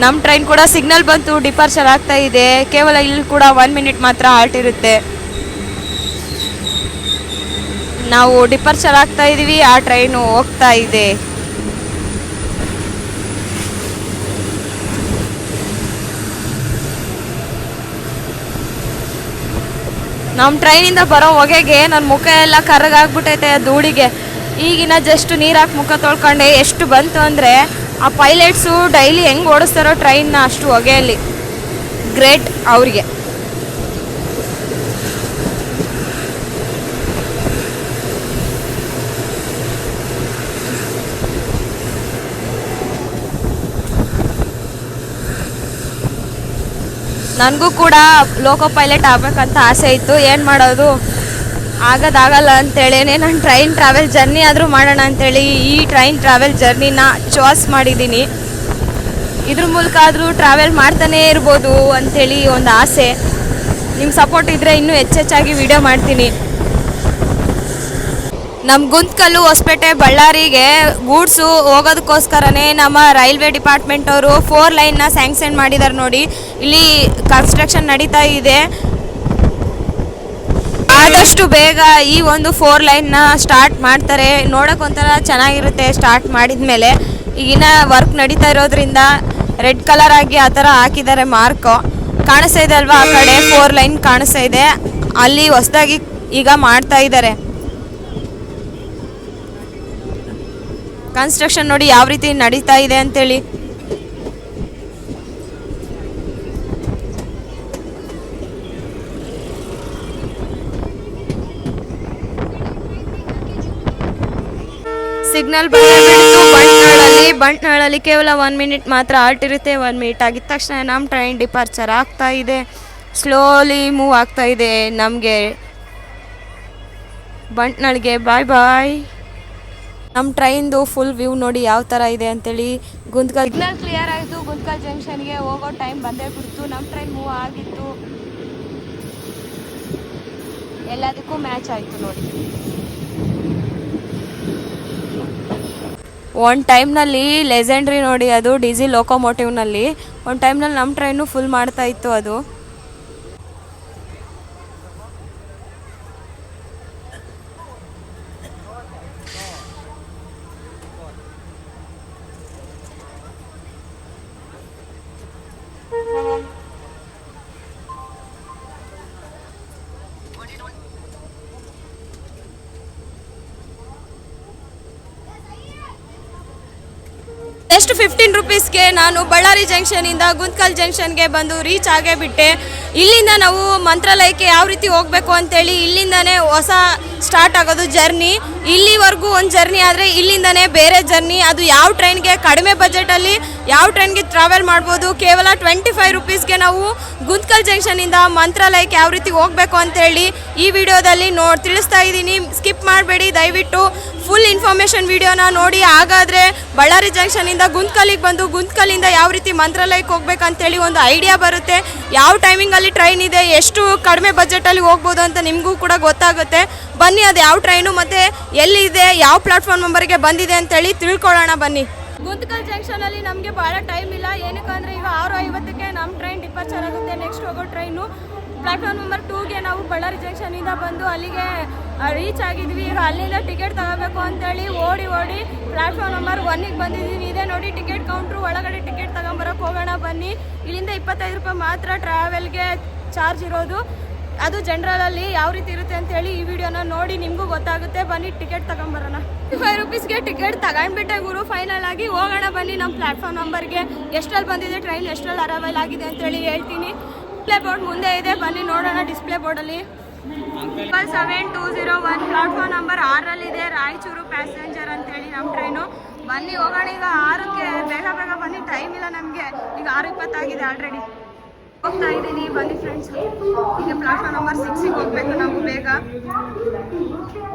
ನಮ್ಮ ಟ್ರೈನ್ ಕೂಡ ಸಿಗ್ನಲ್ ಬಂತು, ಡಿಪಾರ್ಚರ್ ಆಗ್ತಾ ಇದೆ. ಕೇವಲ ಇಲ್ಲಿ ಕೂಡ 1 ಮಿನಿಟ್ ಮಾತ್ರ ಹಾಲ್ಟ್ ಇರುತ್ತೆ. ನಾವು ಡಿಪಾರ್ಚರ್ ಆಗ್ತಾ ಇದ್ದೀವಿ, ಆ ಟ್ರೈನು ಹೋಗ್ತಾ ಇದೆ. ನಮ್ಮ ಟ್ರೈನಿಂದ ಬರೋ ಹೊಗೆಗೆ ನನ್ನ ಮುಖ ಎಲ್ಲ ಕರ್ರಗಾಗ್ಬಿಟ್ಟೈತೆ ಧೂಳಿಗೆ. ಈಗಿನ ಜಸ್ಟ್ ನೀರು ಹಾಕಿ ಮುಖ ತೊಳ್ಕೊಂಡೆ. ಎಷ್ಟು ಬಂತು ಅಂದರೆ ಆ ಪೈಲಟ್ಸು ಡೈಲಿ ಹೆಂಗೆ ಓಡಿಸ್ತಾರೋ ಟ್ರೈನ್ನ ಅಷ್ಟು ಹೊಗೆಯಲ್ಲಿ. ಗ್ರೇಟ್ ಅವ್ರಿಗೆ. ನನಗೂ ಕೂಡ ಲೋಕೋ ಪೈಲಟ್ ಆಗಬೇಕಂತ ಆಸೆ ಇತ್ತು. ಏನು ಮಾಡೋದು, ಆಗೋದಾಗಲ್ಲ ಅಂತೇಳಿ ನಾನು ಟ್ರೈನ್ ಟ್ರಾವೆಲ್ ಜರ್ನಿ ಆದರೂ ಮಾಡೋಣ ಅಂಥೇಳಿ ಈ ಟ್ರೈನ್ ಟ್ರಾವೆಲ್ ಜರ್ನಿನ ಚಾಯ್ಸ್ ಮಾಡಿದ್ದೀನಿ. ಇದ್ರ ಮೂಲಕ ಆದರೂ ಟ್ರಾವೆಲ್ ಮಾಡ್ತಾನೇ ಇರ್ಬೋದು ಅಂಥೇಳಿ ಒಂದು ಆಸೆ. ನಿಮ್ಮ ಸಪೋರ್ಟ್ ಇದ್ದರೆ ಇನ್ನೂ ಹೆಚ್ಚೆಚ್ಚಾಗಿ ವಿಡಿಯೋ ಮಾಡ್ತೀನಿ. ನಮ್ಮ ಗುಂತ್ಕಲ್ಲು ಹೊಸಪೇಟೆ ಬಳ್ಳಾರಿಗೆ ಗೂಡ್ಸು ಹೋಗೋದಕ್ಕೋಸ್ಕರನೇ ನಮ್ಮ ರೈಲ್ವೆ ಡಿಪಾರ್ಟ್ಮೆಂಟ್ ಅವರು 4 ಲೈನ್ನ ಸ್ಯಾಂಕ್ಷನ್ ಮಾಡಿದ್ದಾರೆ ನೋಡಿ. ಇಲ್ಲಿ ಕನ್ಸ್ಟ್ರಕ್ಷನ್ ನಡೀತಾ ಇದೆ. ಆದಷ್ಟು ಬೇಗ ಈ ಒಂದು 4 ಲೈನ್ನ ಸ್ಟಾರ್ಟ್ ಮಾಡ್ತಾರೆ. ನೋಡೋಕೆ ಒಂಥರ ಚೆನ್ನಾಗಿರುತ್ತೆ ಸ್ಟಾರ್ಟ್ ಮಾಡಿದ ಮೇಲೆ. ಈಗಿನ ವರ್ಕ್ ನಡೀತಾ ಇರೋದ್ರಿಂದ ರೆಡ್ ಕಲರ್ ಆಗಿ ಆ ಥರ ಹಾಕಿದ್ದಾರೆ ಮಾರ್ಕು. ಕಾಣಿಸ್ತಾ ಇದೆ ಅಲ್ವಾ, ಆ ಕಡೆ 4 ಲೈನ್ ಕಾಣಿಸ್ತಾ ಇದೆ. ಅಲ್ಲಿ ಹೊಸದಾಗಿ ಈಗ ಮಾಡ್ತಾ ಇದ್ದಾರೆ. ಕನ್ಸ್ಟ್ರಕ್ಷನ್ ನೋಡಿ ಯಾವ ರೀತಿ ನಡೀತಾ ಇದೆ ಅಂತೇಳಿ. ಸಿಗ್ನಲ್ ಬಂಟ್ನಾಳಲ್ಲಿ ಕೇವಲ 1 ಮಿನಿಟ್ ಮಾತ್ರ ಹಾಲ್ಟ್ ಇರುತ್ತೆ. 1 ಮಿನಿಟ್ ಆಗಿದ ತಕ್ಷಣ ನಮ್ಮ ಟ್ರೈನ್ ಡಿಪಾರ್ಚರ್ ಆಗ್ತಾ ಇದೆ. ಸ್ಲೋಲಿ ಮೂವ್ ಆಗ್ತಾ ಇದೆ ನಮಗೆ ಬಂಟ್ನಾಳ್ಗೆ. ಬಾಯ್ ಬಾಯ್. ನಮ್ಮ ಟ್ರೈನ್ದು ಫುಲ್ ವ್ಯೂ ನೋಡಿ ಯಾವ ಥರ ಇದೆ ಅಂತೇಳಿ. ಗುಂತ್ಕಲ್ ಸಿಗ್ನಲ್ ಕ್ಲಿಯರ್ ಆಯಿತು. ಗುಂತ್ಕಲ್ ಜಂಕ್ಷನ್ಗೆ ಹೋಗೋ ಟೈಮ್ ಬಂದೇ ಬಿಡ್ತು. ನಮ್ಮ ಟ್ರೈನ್ ಮೂವ್ ಆಗಿತ್ತು. ಎಲ್ಲದಕ್ಕೂ ಮ್ಯಾಚ್ ಆಯಿತು ನೋಡಿ. ಒಂದು ಟೈಮ್ನಲ್ಲಿ ಲೆಜೆಂಡ್ರಿ ನೋಡಿ, ಅದು ಡೀಸೆಲ್ ಲೋಕೋಮೋಟಿವ್ನಲ್ಲಿ ಒಂದು ಟೈಮ್ನಲ್ಲಿ ನಮ್ಮ ಟ್ರೈನು ಫುಲ್ ಮಾಡ್ತಾ ಇತ್ತು ಅದು. ಎಷ್ಟು 15 ರೂಪೀಸ್ಗೆ ನಾನು ಬಳ್ಳಾರಿ ಜಂಕ್ಷನಿಂದ ಗುಂತ್ಕಲ್ ಜಂಕ್ಷನ್ಗೆ ಬಂದು ರೀಚ್ ಆಗೇ ಬಿಟ್ಟೆ. ಇಲ್ಲಿಂದ ನಾವು ಮಂತ್ರಾಲಯಕ್ಕೆ ಯಾವ ರೀತಿ ಹೋಗಬೇಕು ಅಂತೇಳಿ ಇಲ್ಲಿಂದನೇ ಹೊಸ ಸ್ಟಾರ್ಟ್ ಆಗೋದು ಜರ್ನಿ. ಇಲ್ಲಿವರೆಗೂ ಒಂದು ಜರ್ನಿ ಆದರೆ ಇಲ್ಲಿಂದನೇ ಬೇರೆ ಜರ್ನಿ. ಅದು ಯಾವ ಟ್ರೈನ್ಗೆ ಕಡಿಮೆ ಬಜೆಟಲ್ಲಿ ಯಾವ ಟ್ರೈನ್ಗೆ ಟ್ರಾವೆಲ್ ಮಾಡ್ಬೋದು. ಕೇವಲ 25 ರೂಪೀಸ್ಗೆ ನಾವು ಗುಂತ್ಕಲ್ ಜಂಕ್ಷನಿಂದ ಮಂತ್ರಾಲಯಕ್ಕೆ ಯಾವ ರೀತಿ ಹೋಗಬೇಕು ಅಂತೇಳಿ ಈ ವಿಡಿಯೋದಲ್ಲಿ ತಿಳಿಸ್ತಾ ಇದ್ದೀನಿ. ಸ್ಕಿಪ್ ಮಾಡಬೇಡಿ ದಯವಿಟ್ಟು. ಫುಲ್ ಇನ್ಫಾರ್ಮೇಷನ್ ವಿಡಿಯೋನ ನೋಡಿ. ಹಾಗಾದರೆ ಬಳ್ಳಾರಿ ಜಂಕ್ಷನಿಂದ ಗುಂತ್ಕಲ್ಲಿಗೆ ಬಂದು ಗುಂತ್ಕಲ್ಲಿಂದ ಯಾವ ರೀತಿ ಮಂತ್ರಾಲಯಕ್ಕೆ ಹೋಗ್ಬೇಕಂತೇಳಿ ಒಂದು ಐಡಿಯಾ ಬರುತ್ತೆ. ಯಾವ ಟೈಮಿಂಗಲ್ಲಿ ಟ್ರೈನ್ ಇದೆ, ಎಷ್ಟು ಕಡಿಮೆ ಬಜೆಟಲ್ಲಿ ಹೋಗ್ಬೋದು ಅಂತ ನಿಮಗೂ ಕೂಡ ಗೊತ್ತಾಗುತ್ತೆ. ಬನ್ನಿ, ಅದು ಯಾವ ಟ್ರೈನು ಮತ್ತು ಎಲ್ಲಿದೆ, ಯಾವ ಪ್ಲಾಟ್ಫಾರ್ಮ್ ನಂಬರ್ಗೆ ಬಂದಿದೆ ಅಂತೇಳಿ ತಿಳ್ಕೊಳ್ಳೋಣ ಬನ್ನಿ. ಗುಂತ್ಕಲ್ ಜಂಕ್ಷನಲ್ಲಿ ನಮಗೆ ಭಾಳ ಟೈಮ್ ಇಲ್ಲ. ಏನಕ್ಕಂದರೆ ಈಗ 6:50ಕ್ಕೆ ನಮ್ಮ ಟ್ರೈನ್ ಡಿಪಾರ್ಚರ್ ಆಗುತ್ತೆ. ನೆಕ್ಸ್ಟ್ ಹೋಗೋ ಟ್ರೈನು ಪ್ಲಾಟ್ಫಾರ್ಮ್ ನಂಬರ್ 2ಗೆ ನಾವು ಬಳ್ಳಾರಿ ಜಂಕ್ಷನಿಂದ ಬಂದು ಅಲ್ಲಿಗೆ ರೀಚ್ ಆಗಿದ್ವಿ. ಈಗ ಅಲ್ಲಿಂದ ಟಿಕೆಟ್ ತಗೋಬೇಕು ಅಂತೇಳಿ ಓಡಿ ಪ್ಲಾಟ್ಫಾರ್ಮ್ ನಂಬರ್ 1ಗೆ ಬಂದಿದ್ದೀವಿ. ಇದೆ ನೋಡಿ ಟಿಕೆಟ್ ಕೌಂಟ್ರು. ಒಳಗಡೆ ಟಿಕೆಟ್ ತಗೊಂಬರೋಕೆ ಹೋಗೋಣ ಬನ್ನಿ. ಇಲ್ಲಿಂದ 25 ರೂಪಾಯಿ ಮಾತ್ರ ಟ್ರಾವೆಲ್ಗೆ ಚಾರ್ಜ್ ಇರೋದು. ಅದು ಜನರಲಲ್ಲಿ ಯಾವ ರೀತಿ ಇರುತ್ತೆ ಅಂತೇಳಿ ಈ ವಿಡಿಯೋನ ನೋಡಿ ನಿಮಗೂ ಗೊತ್ತಾಗುತ್ತೆ. ಬನ್ನಿ ಟಿಕೆಟ್ ತಗೊಂಬರೋಣ. 25 ರೂಪೀಸ್ಗೆ ಟಿಕೆಟ್ ತಗೊಂಡ್ಬಿಟ್ಟೆ ಗುರು. ಫೈನಲ್ ಆಗಿ ಹೋಗೋಣ ಬನ್ನಿ ನಮ್ಮ ಪ್ಲಾಟ್ಫಾರ್ಮ್ ನಂಬರ್ಗೆ. ಎಷ್ಟರಲ್ಲಿ ಬಂದಿದೆ ಟ್ರೈನ್, ಎಷ್ಟರಲ್ಲಿ ಅರೈವಲ್ ಆಗಿದೆ ಅಂತೇಳಿ ಹೇಳ್ತೀನಿ. ಡಿಸ್ಪ್ಲೇ ಬೋರ್ಡ್ ಮುಂದೆ ಇದೆ, ಬನ್ನಿ ನೋಡೋಣ. ಡಿಸ್ಪ್ಲೇ ಬೋರ್ಡಲ್ಲಿ 7201 ಪ್ಲಾಟ್ಫಾರ್ಮ್ ನಂಬರ್ 6ರಲ್ಲಿದೆ. ರಾಯಚೂರು ಪ್ಯಾಸೆಂಜರ್ ಅಂತೇಳಿ ನಮ್ಮ ಟ್ರೈನು ಬನ್ನಿ ಹೋಗೋಣ ಈಗ 6ಕ್ಕೆ, ಬೇಗ ಬೇಗ ಬನ್ನಿ, ಟೈಮ್ ಇಲ್ಲ ನಮಗೆ. ಈಗ 6:20 ಆಗಿದೆ ಆಲ್ರೆಡಿ. ಹೋಗ್ತಾ ಇದ್ದೀನಿ ಬನ್ನಿ ಫ್ರೆಂಡ್ಸ್. ಈಗ ಪ್ಲಾಟ್ಫಾರ್ಮ್ ನಂಬರ್ 6ಗೆ ಹೋಗ್ಬೇಕು ನಾವು ಬೇಗ.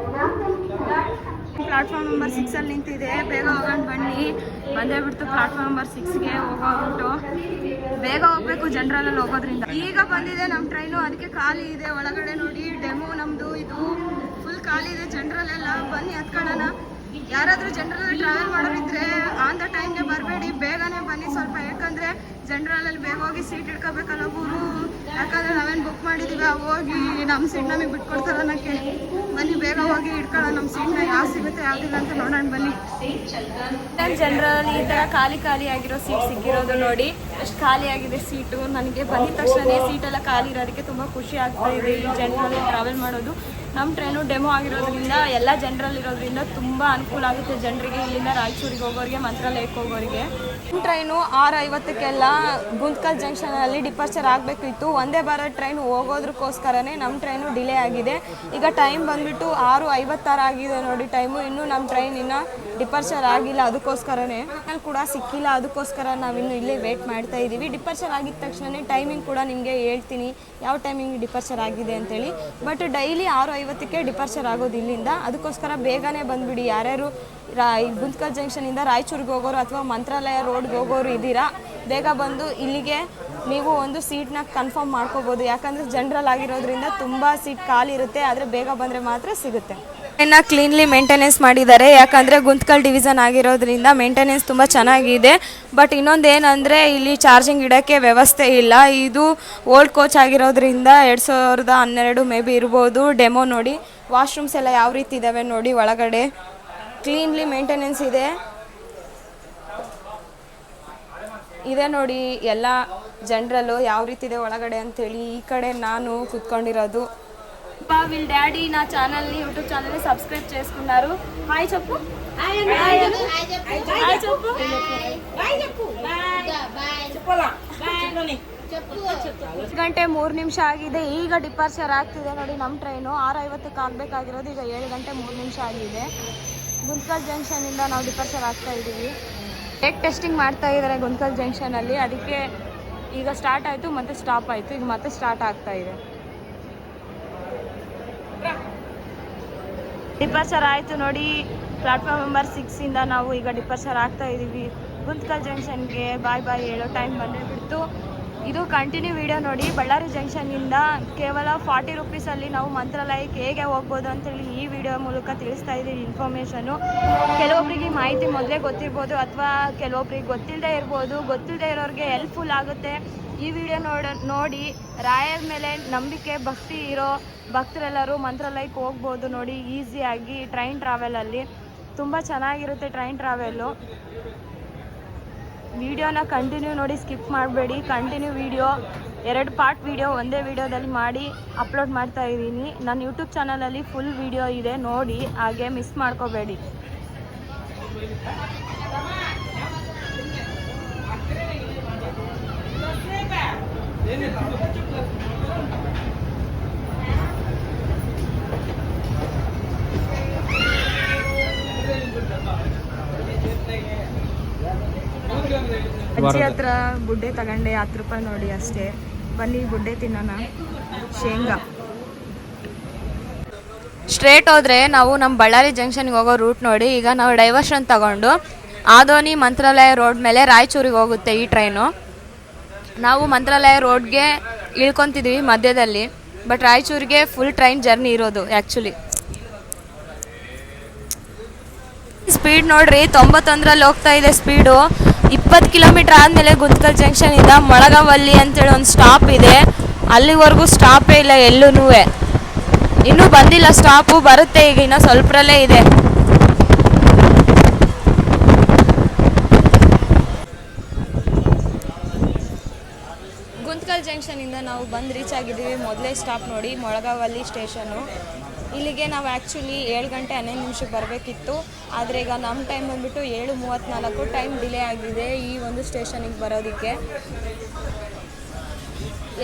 ಪ್ಲಾಟ್ಫಾರ್ಮ್ ನಂಬರ್ 6ಅಲ್ಲಿ ನಿಂತಿದೆ, ಬೇಗ ಹೋಗೋಣ ಬನ್ನಿ. ಬಂದೇ ಬಿಡ್ತು ಪ್ಲಾಟ್ಫಾರ್ಮ್ ನಂಬರ್ 6ಗೆ ಹೋಗೋಗ್ಬಿಟ್ಟು ಬೇಗ ಹೋಗ್ಬೇಕು ಜನರಲಲ್ಲಿ ಹೋಗೋದ್ರಿಂದ. ಈಗ ಬಂದಿದೆ ನಮ್ಮ ಟ್ರೈನು, ಅದಕ್ಕೆ ಖಾಲಿ ಇದೆ ಒಳಗಡೆ. ನೋಡಿ ಡೆಮೋ ನಮ್ಮದು ಇದು ಫುಲ್ ಖಾಲಿ ಇದೆ ಜನರಲ್ಲೆಲ್ಲ. ಬನ್ನಿ ಹತ್ಕೊಳ್ಳೋಣ. ಯಾರಾದರೂ ಜನರಲ್ಲಿ ಟ್ರಾವೆಲ್ ಮಾಡೋರಿದ್ರೆ ಆನ್ ದ ಟೈಮ್ಗೆ ಬರಬೇಡಿ, ಬೇಗನೆ ಬನ್ನಿ ಸ್ವಲ್ಪ. ಯಾಕಂದರೆ ಜನರಲಲ್ಲಿ ಬೇಗ ಹೋಗಿ ಸೀಟ್ ಇಟ್ಕೋಬೇಕಲ್ಲ ಗುರು. ಯಾಕಂದರೆ ನಾವೇನು ಬುಕ್ ಮಾಡಿದ್ದೀವಿ, ಹೋಗಿ ನಮ್ಮ ಸೀಟ್ ನಮಗೆ ಬಿಟ್ಕೊಡ್ತಾರೆ ಅನ್ನೋಕ್ಕೆ. ಬನ್ನಿ ಬೇಗ ಹೋಗಿ ಇಟ್ಕೊಳ್ಳೋ ನಮ್ಮ ಸೀಟ್ನ. ಯಾವ್ದು ಸಿಗುತ್ತೆ ಯಾವುದಿಲ್ಲ ಅಂತ ನೋಡೋಣ ಬನ್ನಿ. ಜನರಲ್ಲಿ ಈ ಥರ ಖಾಲಿ ಖಾಲಿ ಆಗಿರೋ ಸೀಟ್ ಸಿಕ್ಕಿರೋದು ನೋಡಿ. ಎಷ್ಟು ಖಾಲಿ ಆಗಿದೆ ಸೀಟು. ನನಗೆ ಬಂದಿದ ತಕ್ಷಣ ಸೀಟೆಲ್ಲ ಖಾಲಿ ಇರೋದಕ್ಕೆ ತುಂಬ ಖುಷಿ ಆಗ್ತಾ ಇದೆ. ಈ ಜನರಲ್ಲಿ ಟ್ರಾವೆಲ್ ಮಾಡೋದು. ನಮ್ಮ ಟ್ರೈನು ಡೆಮೋ ಆಗಿರೋದ್ರಿಂದ ಎಲ್ಲ ಜನರಲ್ಲಿ ಇರೋದ್ರಿಂದ ತುಂಬ ಅನುಕೂಲ ಆಗುತ್ತೆ ಜನರಿಗೆ. ಇಲ್ಲಿಂದ ರಾಯಚೂರಿಗೆ ಹೋಗೋರಿಗೆ, ಮಂತ್ರಾಲಯಕ್ಕೆ ಹೋಗೋರಿಗೆ. ನಮ್ಮ ಟ್ರೈನು 6:50ಕ್ಕೆಲ್ಲ ಗುಂತ್ಕಲ್ ಜಂಕ್ಷನಲ್ಲಿ ಡಿಪಾರ್ಚರ್ ಆಗಬೇಕಿತ್ತು. ಒಂದೇ ಭಾರತ್ ಟ್ರೈನ್ ಹೋಗೋದಕ್ಕೋಸ್ಕರನೇ ನಮ್ಮ ಟ್ರೈನು ಡಿಲೇ ಆಗಿದೆ. ಈಗ ಟೈಮ್ ಬಂದುಬಿಟ್ಟು 6:56 ಆಗಿದೆ ನೋಡಿ ಟೈಮು. ಇನ್ನೂ ನಮ್ಮ ಟ್ರೈನ್ ಇನ್ನೂ ಡಿಪಾರ್ಚರ್ ಆಗಿಲ್ಲ, ಅದಕ್ಕೋಸ್ಕರನೇ ಅಲ್ಲಿ ಕೂಡ ಸಿಕ್ಕಿಲ್ಲ. ಅದಕ್ಕೋಸ್ಕರ ನಾವಿನ್ನು ಇಲ್ಲೇ ವೇಟ್ ಮಾಡ್ತಾ ಇದ್ದೀವಿ. ಡಿಪಾರ್ಚರ್ ಆಗಿದ ತಕ್ಷಣ ಟೈಮಿಂಗ್ ಕೂಡ ನಿಮಗೆ ಹೇಳ್ತೀನಿ ಯಾವ ಟೈಮಿಂಗ್ ಡಿಪಾರ್ಚರ್ ಆಗಿದೆ ಅಂತೇಳಿ. ಬಟ್ ಡೈಲಿ 6:50ಕ್ಕೆ ಡಿಪಾರ್ಚರ್ ಆಗೋದು ಇಲ್ಲಿಂದ. ಅದಕ್ಕೋಸ್ಕರ ಬೇಗನೆ ಬಂದುಬಿಡಿ. ಯಾರ್ಯಾರು ಗುಂತ್ಕಲ್ ಜಂಕ್ಷನಿಂದ ರಾಯಚೂರಿಗೆ ಹೋಗೋರು ಅಥವಾ ಮಂತ್ರಾಲಯ ರೋಡ್ಗೆ ಹೋಗೋರು ಇದ್ದೀರಾ, ಬೇಗ ಬಂದು ಇಲ್ಲಿಗೆ ನೀವು ಒಂದು ಸೀಟ್ನ ಕನ್ಫರ್ಮ್ ಮಾಡ್ಕೋಬೋದು. ಯಾಕಂದರೆ ಜನರಲ್ ಆಗಿರೋದ್ರಿಂದ ತುಂಬ ಸೀಟ್ ಖಾಲಿ ಇರುತ್ತೆ. ಆದರೆ ಬೇಗ ಬಂದರೆ ಮಾತ್ರ ಸಿಗುತ್ತೆ. ಇನ್ನು ಕ್ಲೀನ್ಲಿ ಮೇಂಟೆನೆನ್ಸ್ ಮಾಡಿದ್ದಾರೆ. ಯಾಕಂದರೆ ಗುಂತ್ಕಲ್ ಡಿವಿಷನ್ ಆಗಿರೋದ್ರಿಂದ ಮೇಂಟೆನೆನ್ಸ್ ತುಂಬ ಚೆನ್ನಾಗಿದೆ. ಬಟ್ ಇನ್ನೊಂದು ಏನಂದರೆ ಇಲ್ಲಿ ಚಾರ್ಜಿಂಗ್ ಇಡೋಕ್ಕೆ ವ್ಯವಸ್ಥೆ ಇಲ್ಲ. ಇದು ಓಲ್ಡ್ ಕೋಚ್ ಆಗಿರೋದ್ರಿಂದ 2012 ಮೇ ಬಿ ಇರ್ಬೋದು. ಡೆಮೋ ನೋಡಿ, ವಾಶ್ರೂಮ್ಸ್ ಎಲ್ಲ ಯಾವ ರೀತಿ ಇದ್ದಾವೆ ನೋಡಿ ಒಳಗಡೆ. ಕ್ಲೀನ್ಲಿ ಮೇಂಟೆನೆನ್ಸ್ ಇದೆ ನೋಡಿ. ಎಲ್ಲ ಜನರಲ್ಲು ಯಾವ ರೀತಿ ಇದೆ ಒಳಗಡೆ ಅಂಥೇಳಿ. ఈ కడే ನಾನು కూర్చుండిరోదు. వీళ్ళ డాడీ నా ఛానల్ని యూట్యూబ్ ఛానల్ని సబ్స్క్రైబ్ చేసుకున్నారు. హాయ్ చెప్పు. హాయ్ చెప్పు. హాయ్ చెప్పు. ಗಂಟೆ 3 ನಿಮಿಷ ಆಗಿದೆ. ಈಗ ಡಿಪಾರ್ಚರ್ ಆಗ್ತಿದೆ ನೋಡಿ. ನಮ್ಮ ಟ್ರೈನು 6:50ಕ್ಕೆ ಆಗಬೇಕಾಗಿರೋದು ಈಗ 7 ಗಂಟೆ 3 ನಿಮಿಷ ಆಗಿದೆ. ಗುಂತ್ಕಲ್ ಜಂಕ್ಷನಿಂದ ನಾವು ಡಿಪಾರ್ಚರ್ ಆಗ್ತಾ ಇದ್ದೀವಿ. ಬ್ರೇಕ್ ಟೆಸ್ಟಿಂಗ್ ಮಾಡ್ತಾ ಇದ್ದಾರೆ ಗುಂತ್ಕಲ್ ಜಂಕ್ಷನಲ್ಲಿ. ಅದಕ್ಕೆ ಈಗ ಸ್ಟಾರ್ಟ್ ಆಯಿತು, ಮತ್ತೆ ಸ್ಟಾಪ್ ಆಯಿತು, ಈಗ ಮತ್ತೆ ಸ್ಟಾರ್ಟ್ ಆಗ್ತಾ ಇದೆ. ಡಿಪಾರ್ಚರ್ ಆಯಿತು ನೋಡಿ. ಪ್ಲಾಟ್ಫಾರ್ಮ್ ನಂಬರ್ 6ಇಂದ ನಾವು ಈಗ ಡಿಪಾರ್ಚರ್ ಆಗ್ತಾ ಇದ್ದೀವಿ ಗುಂತ್ಕಲ್ ಜಂಕ್ಷನ್ಗೆ. ಬಾಯ್ ಬಾಯ್ ಹೇಳೋ ಟೈಮ್ ಬಂದೇ ಬಿಡ್ತು. ಇದು ಕಂಟಿನ್ಯೂ ವಿಡಿಯೋ ನೋಡಿ. ಬಳ್ಳಾರಿ ಜಂಕ್ಷನ್ನಿಂದ ಕೇವಲ 40 ರೂಪೀಸಲ್ಲಿ ನಾವು ಮಂತ್ರಾಲಯಕ್ಕೆ ಹೇಗೆ ಹೋಗ್ಬೋದು ಅಂತೇಳಿ ಈ ವಿಡಿಯೋ ಮೂಲಕ ತಿಳಿಸ್ತಾ ಇದ್ದೀವಿ ಇನ್ಫಾರ್ಮೇಷನು. ಕೆಲವೊಬ್ಬರಿಗೆ ಮಾಹಿತಿ ಮೊದಲೇ ಗೊತ್ತಿರ್ಬೋದು ಅಥವಾ ಕೆಲವೊಬ್ರಿಗೆ ಗೊತ್ತಿಲ್ಲದೆ ಇರ್ಬೋದು. ಗೊತ್ತಿಲ್ಲದೆ ಇರೋರಿಗೆ ಹೆಲ್ಪ್ಫುಲ್ ಆಗುತ್ತೆ ಈ ವಿಡಿಯೋ ನೋಡಿ. ರಾಯರ ಮೇಲೆ ನಂಬಿಕೆ ಭಕ್ತಿ ಇರೋ ಭಕ್ತರೆಲ್ಲರೂ ಮಂತ್ರಾಲಯಕ್ಕೆ ಹೋಗ್ಬೋದು ನೋಡಿ ಈಸಿಯಾಗಿ. ಟ್ರೈನ್ ಟ್ರಾವೆಲಲ್ಲಿ ತುಂಬ ಚೆನ್ನಾಗಿರುತ್ತೆ ಟ್ರೈನ್ ಟ್ರಾವೆಲ್ಲು. ವಿಡಿಯೋನ ಕಂಟಿನ್ಯೂ ನೋಡಿ, ಸ್ಕಿಪ್ ಮಾಡಬೇಡಿ. ಕಂಟಿನ್ಯೂ ವಿಡಿಯೋ 2 ಪಾರ್ಟ್ ವಿಡಿಯೋ ಒಂದೇ ವಿಡಿಯೋದಲ್ಲಿ ಮಾಡಿ ಅಪ್ಲೋಡ್ ಮಾಡ್ತಾ ಇದ್ದೀನಿ. ನನ್ನ ಯೂಟ್ಯೂಬ್ ಚಾನಲಲ್ಲಿ ಫುಲ್ ವಿಡಿಯೋ ಇದೆ ನೋಡಿ, ಹಾಗೆ ಮಿಸ್ ಮಾಡ್ಕೋಬೇಡಿ. ಅಜ್ಜಿ ಹತ್ರ ಬುಡ್ಡೆ ತಗೊಂಡೆ 10 ರೂಪಾಯಿ ನೋಡಿ ಅಷ್ಟೇ. ಬನ್ನಿ ಬುಡ್ಡೆ ತಿನ್ನೋಣ. ಶೇಂಗಾ. ಸ್ಟ್ರೇಟ್ ಹೋದರೆ ನಾವು ನಮ್ಮ ಬಳ್ಳಾರಿ ಜಂಕ್ಷನ್ಗೆ ಹೋಗೋ ರೂಟ್ ನೋಡಿ. ಈಗ ನಾವು ಡೈವರ್ಷನ್ ತಗೊಂಡು ಆದೋನಿ ಮಂತ್ರಾಲಯ ರೋಡ್ ಮೇಲೆ ರಾಯಚೂರಿಗೆ ಹೋಗುತ್ತೆ ಈ ಟ್ರೈನು. ನಾವು ಮಂತ್ರಾಲಯ ರೋಡ್ಗೆ ಇಳ್ಕೊತಿದ್ದೀವಿ ಮಧ್ಯದಲ್ಲಿ. ಬಟ್ ರಾಯಚೂರಿಗೆ ಫುಲ್ ಟ್ರೈನ್ ಜರ್ನಿ ಇರೋದು ಆ್ಯಕ್ಚುಲಿ. ಸ್ಪೀಡ್ ನೋಡ್ರಿ 91ರಲ್ಲಿ ಹೋಗ್ತಾ ಇದೆ ಸ್ಪೀಡು. 20 ಕಿಲೋಮೀಟ್ರ್ ಆದಮೇಲೆ ಗುಂತ್ಕಲ್ ಜಂಕ್ಷನಿಂದ ಮೊಳಗವಲ್ಲಿ ಅಂತೇಳಿ ಒಂದು ಸ್ಟಾಪ್ ಇದೆ. ಅಲ್ಲಿವರೆಗೂ ಸ್ಟಾಪೇ ಇಲ್ಲ ಎಲ್ಲೂ. ಇನ್ನೂ ಬಂದಿಲ್ಲ ಸ್ಟಾಪು, ಬರುತ್ತೆ ಈಗ, ಇನ್ನೂ ಸ್ವಲ್ಪರಲ್ಲೇ ಇದೆ. ಗುಂತ್ಕಲ್ ಜಂಕ್ಷನಿಂದ ನಾವು ಬಂದು ರೀಚ್ ಆಗಿದ್ದೀವಿ. ಮೊದಲೇ ಸ್ಟಾಪ್ ನೋಡಿ ಮೊಳಗವಲ್ಲಿ ಸ್ಟೇಷನು. ಇಲ್ಲಿಗೆ ನಾವು ಆ್ಯಕ್ಚುಲಿ 7 ಗಂಟೆ 11 ನಿಮಿಷಕ್ಕೆ ಬರಬೇಕಿತ್ತು. ಆದರೆ ಈಗ ನಮ್ಮ ಟೈಮ್ ಬಂದುಬಿಟ್ಟು 7:34. ಟೈಮ್ ಡಿಲೇ ಆಗಿದೆ ಈ ಒಂದು ಸ್ಟೇಷನಿಗೆ ಬರೋದಕ್ಕೆ.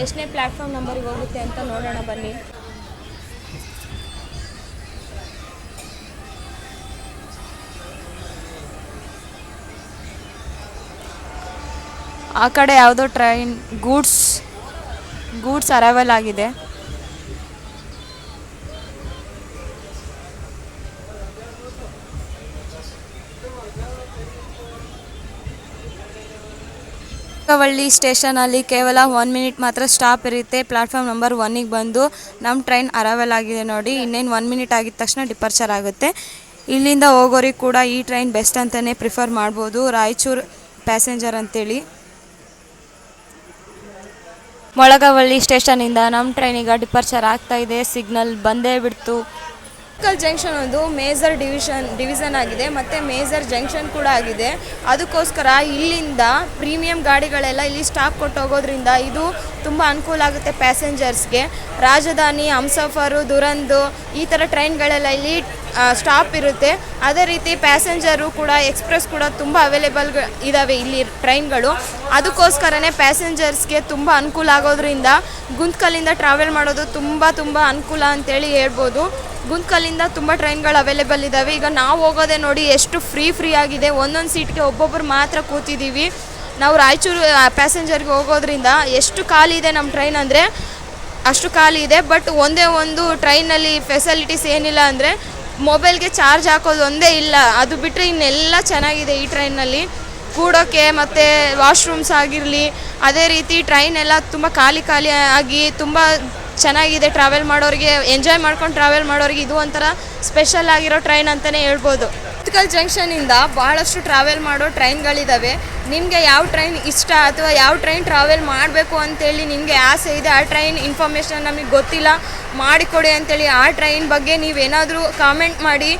ಎಷ್ಟನೇ ಪ್ಲ್ಯಾಟ್ಫಾರ್ಮ್ ನಂಬರಿಗೆ ಹೋಗುತ್ತೆ ಅಂತ ನೋಡೋಣ ಬನ್ನಿ. ಆ ಕಡೆ ಯಾವುದೋ ಟ್ರೈನ್ ಗೂಡ್ಸ್ ಅರೈವಲ್ ಆಗಿದೆ. ಚಿಕ್ಕವಳ್ಳಿ ಸ್ಟೇಷನಲ್ಲಿ ಕೇವಲ 1 ಮಿನಿಟ್ ಮಾತ್ರ ಸ್ಟಾಪ್ ಇರುತ್ತೆ. ಪ್ಲಾಟ್ಫಾರ್ಮ್ ನಂಬರ್ 1ಗೆ ಬಂದು ನಮ್ಮ ಟ್ರೈನ್ ಅರೈವಲ್ ಆಗಿದೆ ನೋಡಿ. ಇನ್ನೇನು 1 ಮಿನಿಟ್ ಆಗಿದ ತಕ್ಷಣ ಡಿಪಾರ್ಚರ್ ಆಗುತ್ತೆ. ಇಲ್ಲಿಂದ ಹೋಗೋರಿಗೆ ಕೂಡ ಈ ಟ್ರೈನ್ ಬೆಸ್ಟ್ ಅಂತಲೇ ಪ್ರಿಫರ್ ಮಾಡ್ಬೋದು, ರಾಯಚೂರು ಪ್ಯಾಸೆಂಜರ್ ಅಂತೇಳಿ. ಮೊಳಗವಳ್ಳಿ ಸ್ಟೇಷನಿಂದ ನಮ್ಮ ಟ್ರೈನ್ ಈಗ ಡಿಪಾರ್ಚರ್ ಆಗ್ತಾ ಇದೆ. ಸಿಗ್ನಲ್ ಬಂದೇ ಬಿಡ್ತು. ಉತ್ಕಲ್ ಜಂಕ್ಷನ್ ಒಂದು ಮೇಜರ್ ಡಿವಿಷನ್ ಆಗಿದೆ ಮತ್ತು ಮೇಜರ್ ಜಂಕ್ಷನ್ ಕೂಡ ಆಗಿದೆ. ಅದಕ್ಕೋಸ್ಕರ ಇಲ್ಲಿಂದ ಪ್ರೀಮಿಯಂ ಗಾಡಿಗಳೆಲ್ಲ ಇಲ್ಲಿ ಸ್ಟಾಪ್ ಕೊಟ್ಟು ಹೋಗೋದ್ರಿಂದ ಇದು ತುಂಬ ಅನುಕೂಲ ಆಗುತ್ತೆ ಪ್ಯಾಸೆಂಜರ್ಸ್ಗೆ. ರಾಜಧಾನಿ, ಹಮ್ಸಫರು, ದುರಂದು ಈ ಥರ ಟ್ರೈನ್ಗಳೆಲ್ಲ ಇಲ್ಲಿ ಸ್ಟಾಪ್ ಇರುತ್ತೆ. ಅದೇ ರೀತಿ ಪ್ಯಾಸೆಂಜರು ಕೂಡ ಎಕ್ಸ್ಪ್ರೆಸ್ ಕೂಡ ತುಂಬ ಅವೈಲೇಬಲ್ ಇದ್ದಾವೆ ಇಲ್ಲಿ ಟ್ರೈನ್ಗಳು. ಅದಕ್ಕೋಸ್ಕರನೇ ಪ್ಯಾಸೆಂಜರ್ಸ್ಗೆ ತುಂಬ ಅನುಕೂಲ ಆಗೋದ್ರಿಂದ ಗುಂತ್ಕಲ್ಲಿಂದ ಟ್ರಾವೆಲ್ ಮಾಡೋದು ತುಂಬ ಅನುಕೂಲ ಅಂತೇಳಿ ಹೇಳ್ಬೋದು. ಗುಂತ್ಕಲ್ಲಿಂದ ತುಂಬ ಟ್ರೈನ್ಗಳು ಅವೈಲೇಬಲ್ ಇದ್ದಾವೆ. ಈಗ ನಾವು ಹೋಗೋದೇ ನೋಡಿ ಎಷ್ಟು ಫ್ರೀ ಆಗಿದೆ. ಒಂದೊಂದು ಸೀಟ್ಗೆ ಒಬ್ಬೊಬ್ಬರು ಮಾತ್ರ ಕೂತಿದ್ದೀವಿ. ನಾವು ರಾಯಚೂರು ಪ್ಯಾಸೆಂಜರ್ಗೆ ಹೋಗೋದ್ರಿಂದ ಎಷ್ಟು ಖಾಲಿ ಇದೆ ನಮ್ಮ ಟ್ರೈನ್ ಅಂದರೆ ಅಷ್ಟು ಖಾಲಿ ಇದೆ. ಬಟ್ ಒಂದೇ ಒಂದು ಟ್ರೈನಲ್ಲಿ ಫೆಸಿಲಿಟೀಸ್ ಏನಿಲ್ಲ ಅಂದರೆ ಮೊಬೈಲ್ಗೆ ಚಾರ್ಜ್ ಹಾಕೋದು ಒಂದೇ ಇಲ್ಲ. ಅದು ಬಿಟ್ಟರೆ ಇನ್ನೆಲ್ಲ ಚೆನ್ನಾಗಿದೆ ಈ ಟ್ರೈನಲ್ಲಿ. ಕೂಡೋಕ್ಕೆ ಮತ್ತು ವಾಶ್ರೂಮ್ಸ್ ಆಗಿರಲಿ, ಅದೇ ರೀತಿ ಟ್ರೈನ್ ಎಲ್ಲ ತುಂಬ ಖಾಲಿ ಆಗಿ ತುಂಬ ಚೆನ್ನಾಗಿದೆ. ಟ್ರಾವೆಲ್ ಮಾಡೋರಿಗೆ, ಎಂಜಾಯ್ ಮಾಡ್ಕೊಂಡು ಟ್ರಾವೆಲ್ ಮಾಡೋರಿಗೆ ಇದು ಒಂಥರ ಸ್ಪೆಷಲ್ ಆಗಿರೋ ಟ್ರೈನ್ ಅಂತಲೇ ಹೇಳ್ಬೋದು. ಉತ್ಕಲ್ ಜಂಕ್ಷನಿಂದ ಭಾಳಷ್ಟು ಟ್ರಾವೆಲ್ ಮಾಡೋ ಟ್ರೈನ್ಗಳಿದ್ದಾವೆ. ನಿಮಗೆ ಯಾವ ಟ್ರೈನ್ ಇಷ್ಟ ಅಥವಾ ಯಾವ ಟ್ರೈನ್ ಟ್ರಾವೆಲ್ ಮಾಡಬೇಕು ಅಂತೇಳಿ ನಿಮಗೆ ಆಸೆ ಇದೆ, ಆ ಟ್ರೈನ್ ಇನ್ಫಾರ್ಮೇಷನ್ ನಮಗೆ ಗೊತ್ತಿಲ್ಲ ಮಾಡಿಕೊಡಿ ಅಂತೇಳಿ ಆ ಟ್ರೈನ್ ಬಗ್ಗೆ ನೀವೇನಾದರೂ ಕಾಮೆಂಟ್ ಮಾಡಿ.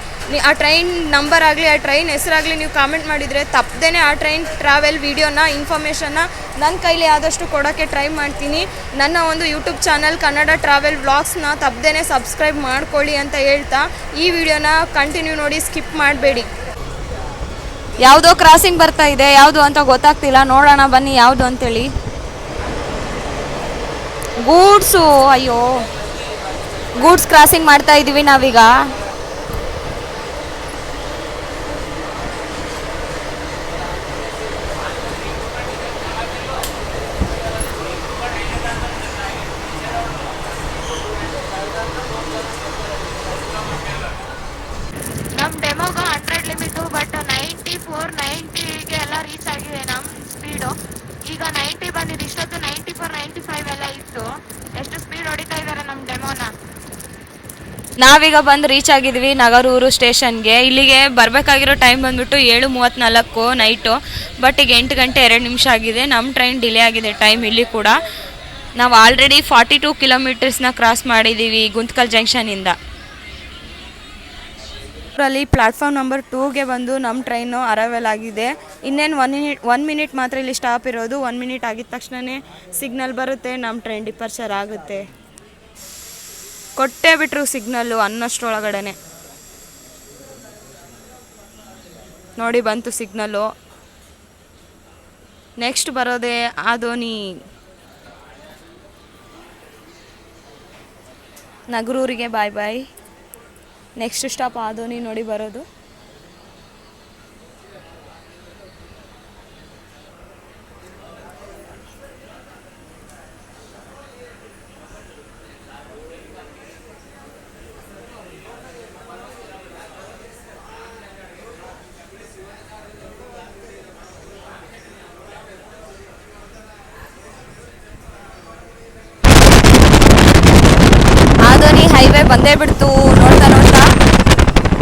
ಆ ಟ್ರೈನ್ ನಂಬರ್ ಆಗಲಿ, ಆ ಟ್ರೈನ್ ಹೆಸರಾಗಲಿ ನೀವು ಕಾಮೆಂಟ್ ಮಾಡಿದರೆ ತಪ್ಪದೇ ಆ ಟ್ರೈನ್ ಟ್ರಾವೆಲ್ ವೀಡಿಯೋನ, ಇನ್ಫಾರ್ಮೇಷನ್ನ ನನ್ನ ಕೈಲಿ ಆದಷ್ಟು ಕೊಡೋಕ್ಕೆ ಟ್ರೈ ಮಾಡ್ತೀನಿ. ನನ್ನ ಒಂದು ಯೂಟ್ಯೂಬ್ ಚಾನಲ್ ಕನ್ನಡ ಟ್ರಾವೆಲ್ ವ್ಲಾಗ್ಸ್ನ ತಪ್ಪದೇ ಸಬ್ಸ್ಕ್ರೈಬ್ ಮಾಡ್ಕೊಳ್ಳಿ ಅಂತ ಹೇಳ್ತಾ ಈ ವಿಡಿಯೋನ ಕಂಟಿನ್ಯೂ ನೋಡಿ, ಸ್ಕಿಪ್ ಮಾಡಬೇಡಿ. ಯಾವುದೋ ಕ್ರಾಸಿಂಗ್ ಬರ್ತಾ ಇದೆ, ಯಾವುದು ಅಂತ ಗೊತ್ತಾಗ್ತಿಲ್ಲ. ನೋಡೋಣ ಬನ್ನಿ ಯಾವುದು ಅಂತೇಳಿ. ಗೂಡ್ಸು, ಅಯ್ಯೋ ಗೂಡ್ಸ್ ಕ್ರಾಸಿಂಗ್ ಮಾಡ್ತಾ ಇದ್ದೀವಿ ನಾವೀಗ. ನಮ್ಮ ಡೆಮೋಗ 100 ಲಿಮಿಟು, ಬಟ್ 94, 90ಗೆ ಎಲ್ಲ ರೀಚ್ ಆಗಿದೆ ನಮ್ಮ ಸ್ಪೀಡು. ಈಗ 90 ಬಂದಿದ್ದು, ಇಷ್ಟೊತ್ತು 94, 95 ಎಲ್ಲ ಇತ್ತು. ಎಷ್ಟು ಸ್ಪೀಡ್ ಹೊಡಿತಾ ಇದ್ದಾರೆ ನಮ್ಮ ಡೆಮೋನ. ನಾವೀಗ ಬಂದು ರೀಚ್ ಆಗಿದ್ವಿ ನಗರೂರು ಸ್ಟೇಷನ್ಗೆ. ಇಲ್ಲಿಗೆ ಬರಬೇಕಾಗಿರೋ ಟೈಮ್ ಬಂದ್ಬಿಟ್ಟು 7:34 ನೈಟು, ಬಟ್ ಈಗ 8 ಗಂಟೆ 2 ನಿಮಿಷ ಆಗಿದೆ. ನಮ್ಮ ಟ್ರೈನ್ ಡಿಲೇ ಆಗಿದೆ ಟೈಮ್ ಇಲ್ಲಿ ಕೂಡ. ನಾವು ಆಲ್ರೆಡಿ 42 ಕಿಲೋಮೀಟರ್ಸ್ನ ಕ್ರಾಸ್ ಮಾಡಿದ್ದೀವಿ ಗುಂತ್ಕಲ್ ಜಂಕ್ಷನಿಂದ. ಅಲ್ಲಿ ಪ್ಲಾಟ್ಫಾರ್ಮ್ ನಂಬರ್ 2ಗೆ ಬಂದು ನಮ್ಮ ಟ್ರೈನು ಅರೈವಲ್ ಆಗಿದೆ. ಇನ್ನೇನು 1 ಮಿನಿಟ್ ಮಾತ್ರ ಇಲ್ಲಿ ಸ್ಟಾಪ್ ಇರೋದು. 1 ಮಿನಿಟ್ ಆಗಿದ ತಕ್ಷಣವೇ ಸಿಗ್ನಲ್ ಬರುತ್ತೆ, ನಮ್ಮ ಟ್ರೈನ್ ಡಿಪಾರ್ಚರ್ ಆಗುತ್ತೆ. ಕೊಟ್ಟೇ ಬಿಟ್ರು ಸಿಗ್ನಲ್ಲು ಅನ್ನೋಷ್ಟರೊಳಗಡೆ ನೋಡಿ ಬಂತು ಸಿಗ್ನಲ್ಲು. ನೆಕ್ಸ್ಟ್ ಬರೋದೇ ಆದೋನಿ. ನಗರೂರಿಗೆ ಬಾಯ್. ನೆಕ್ಸ್ಟ್ ಸ್ಟಾಪ್ ಆದೋನಿ ನೋಡಿ ಬರೋದು. ಆದೋನಿ ಹೈವೇ ಬಂದೇ ಬಿಡ್ತು. ನೋಡ್ತಾ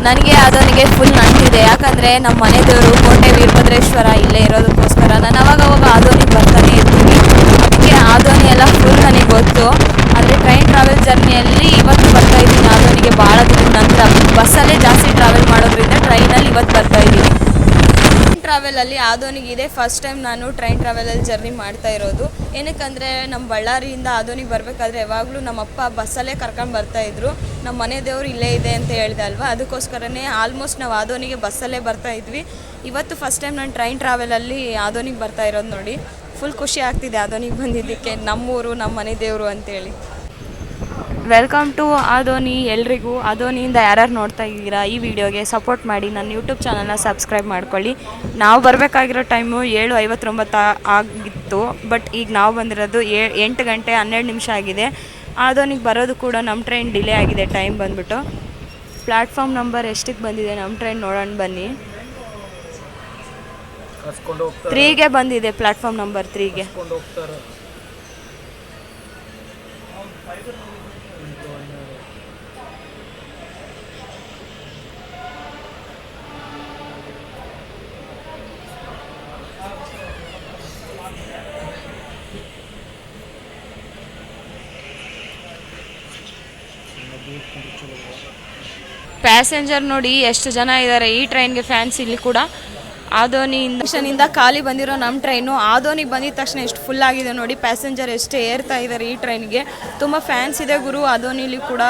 ನನಗೆ ಆದೋನಿಗೆ ಫುಲ್ ನಂಟಿದೆ. ಯಾಕಂದರೆ ನಮ್ಮ ಮನೆ ದೇವರು ಕೋಟೆ ವೀರಭದ್ರೇಶ್ವರ ಇಲ್ಲೇ ಇರೋದಕ್ಕೋಸ್ಕರ ನಾನು ಅವಾಗವಾಗ ಆದೋನಿಗೆ ಬರ್ತಾನೆ ಇರ್ತೀನಿ. ಅದಕ್ಕೆ ಆದೋನಿ ಎಲ್ಲ ಫುಲ್ ನನಗೆ ಗೊತ್ತು. ಆದರೆ ಟ್ರೈನ್ ಟ್ರಾವೆಲ್ ಜರ್ನಿಯಲ್ಲಿ ಇವತ್ತು ಬರ್ತಾಯಿದ್ದೀನಿ ಆದೋನಿಗೆ. ಭಾಳ ದಿನದ ನಂತರ ಬಸ್ಸಲ್ಲೇ ಜಾಸ್ತಿ ಟ್ರಾವೆಲ್ ಮಾಡೋದ್ರಿಂದ ಟ್ರೈನಲ್ಲಿ ಇವತ್ತು ಬರ್ತಾಯಿದ್ದೀನಿ. ಟ್ರಾವೆಲಲ್ಲಿ ಆದೋನಿಗೆ ಇದೆ ಫಸ್ಟ್ ಟೈಮ್ ನಾನು ಟ್ರೈನ್ ಟ್ರಾವೆಲಲ್ಲಿ ಜರ್ನಿ ಮಾಡ್ತಾ ಇರೋದು. ಏನಕ್ಕಂದರೆ ನಮ್ಮ ಬಳ್ಳಾರಿಯಿಂದ ಆದೋನಿಗೆ ಬರಬೇಕಾದ್ರೆ ಯಾವಾಗಲೂ ನಮ್ಮಪ್ಪ ಬಸ್ಸಲ್ಲೇ ಕರ್ಕೊಂಡು ಬರ್ತಾಯಿದ್ರು. ನಮ್ಮ ಮನೆ ದೇವರು ಇಲ್ಲೇ ಇದೆ ಅಂತ ಹೇಳಿದೆ ಅಲ್ವಾ, ಅದಕ್ಕೋಸ್ಕರನೇ ಆಲ್ಮೋಸ್ಟ್ ನಾವು ಆದೋನಿಗೆ ಬಸ್ಸಲ್ಲೇ ಬರ್ತಾಯಿದ್ವಿ. ಇವತ್ತು ಫಸ್ಟ್ ಟೈಮ್ ನಾನು ಟ್ರೈನ್ ಟ್ರಾವೆಲಲ್ಲಿ ಆದೋನಿಗೆ ಬರ್ತಾ ಇರೋದು ನೋಡಿ. ಫುಲ್ ಖುಷಿ ಆಗ್ತಿದೆ ಆದೋನಿಗೆ ಬಂದಿದ್ದಕ್ಕೆ. ನಮ್ಮೂರು, ನಮ್ಮ ಮನೆ ದೇವರು ಅಂತೇಳಿ. Welcome to Adoni. ಎಲ್ರಿಗೂ ಆದೋನಿಯಿಂದ ಯಾರ್ಯಾರು ನೋಡ್ತಾ ಇದ್ದೀರಾ ಈ ವಿಡಿಯೋಗೆ ಸಪೋರ್ಟ್ ಮಾಡಿ, ನನ್ನ ಯೂಟ್ಯೂಬ್ ಚಾನಲ್ನ ಸಬ್ಸ್ಕ್ರೈಬ್ ಮಾಡ್ಕೊಳ್ಳಿ. ನಾವು ಬರಬೇಕಾಗಿರೋ ಟೈಮು 7:59 ಆಗಿತ್ತು, ಬಟ್ ಈಗ ನಾವು ಬಂದಿರೋದು 8 ಗಂಟೆ 12 ನಿಮಿಷ ಆಗಿದೆ. ಆದೋನಿಗೆ ಬರೋದು ಕೂಡ ನಮ್ಮ ಟ್ರೈನ್ ಡಿಲೇ ಆಗಿದೆ. ಟೈಮ್ ಬಂದ್ಬಿಟ್ಟು ಪ್ಲ್ಯಾಟ್ಫಾರ್ಮ್ ನಂಬರ್ ಎಷ್ಟಕ್ಕೆ ಬಂದಿದೆ ನಮ್ಮ ಟ್ರೈನ್ ನೋಡೋಣ ಬನ್ನಿ. 3ಗೆ ಬಂದಿದೆ, ಪ್ಲ್ಯಾಟ್ಫಾರ್ಮ್ ನಂಬರ್ 3ಗೆ. ಪ್ಯಾಸೆಂಜರ್ ನೋಡಿ ಎಷ್ಟು ಜನ ಇದ್ದಾರೆ ಈ ಟ್ರೈನ್ಗೆ, ಫ್ಯಾನ್ಸ್. ಇಲ್ಲಿ ಕೂಡ ಆದೋನಿಯಿಂದ ಖಾಲಿ ಬಂದಿರೋ ನಮ್ಮ ಟ್ರೈನು ಆದೋನಿಗೆ ಬಂದಿದ ತಕ್ಷಣ ಎಷ್ಟು ಫುಲ್ ಆಗಿದೆ ನೋಡಿ. ಪ್ಯಾಸೆಂಜರ್ ಎಷ್ಟು ಏರ್ತಾ ಇದ್ದಾರೆ ಈ ಟ್ರೈನ್ಗೆ. ತುಂಬ ಫ್ಯಾನ್ಸ್ ಇದೆ ಗುರು ಆದೋನಿಲಿ ಕೂಡ.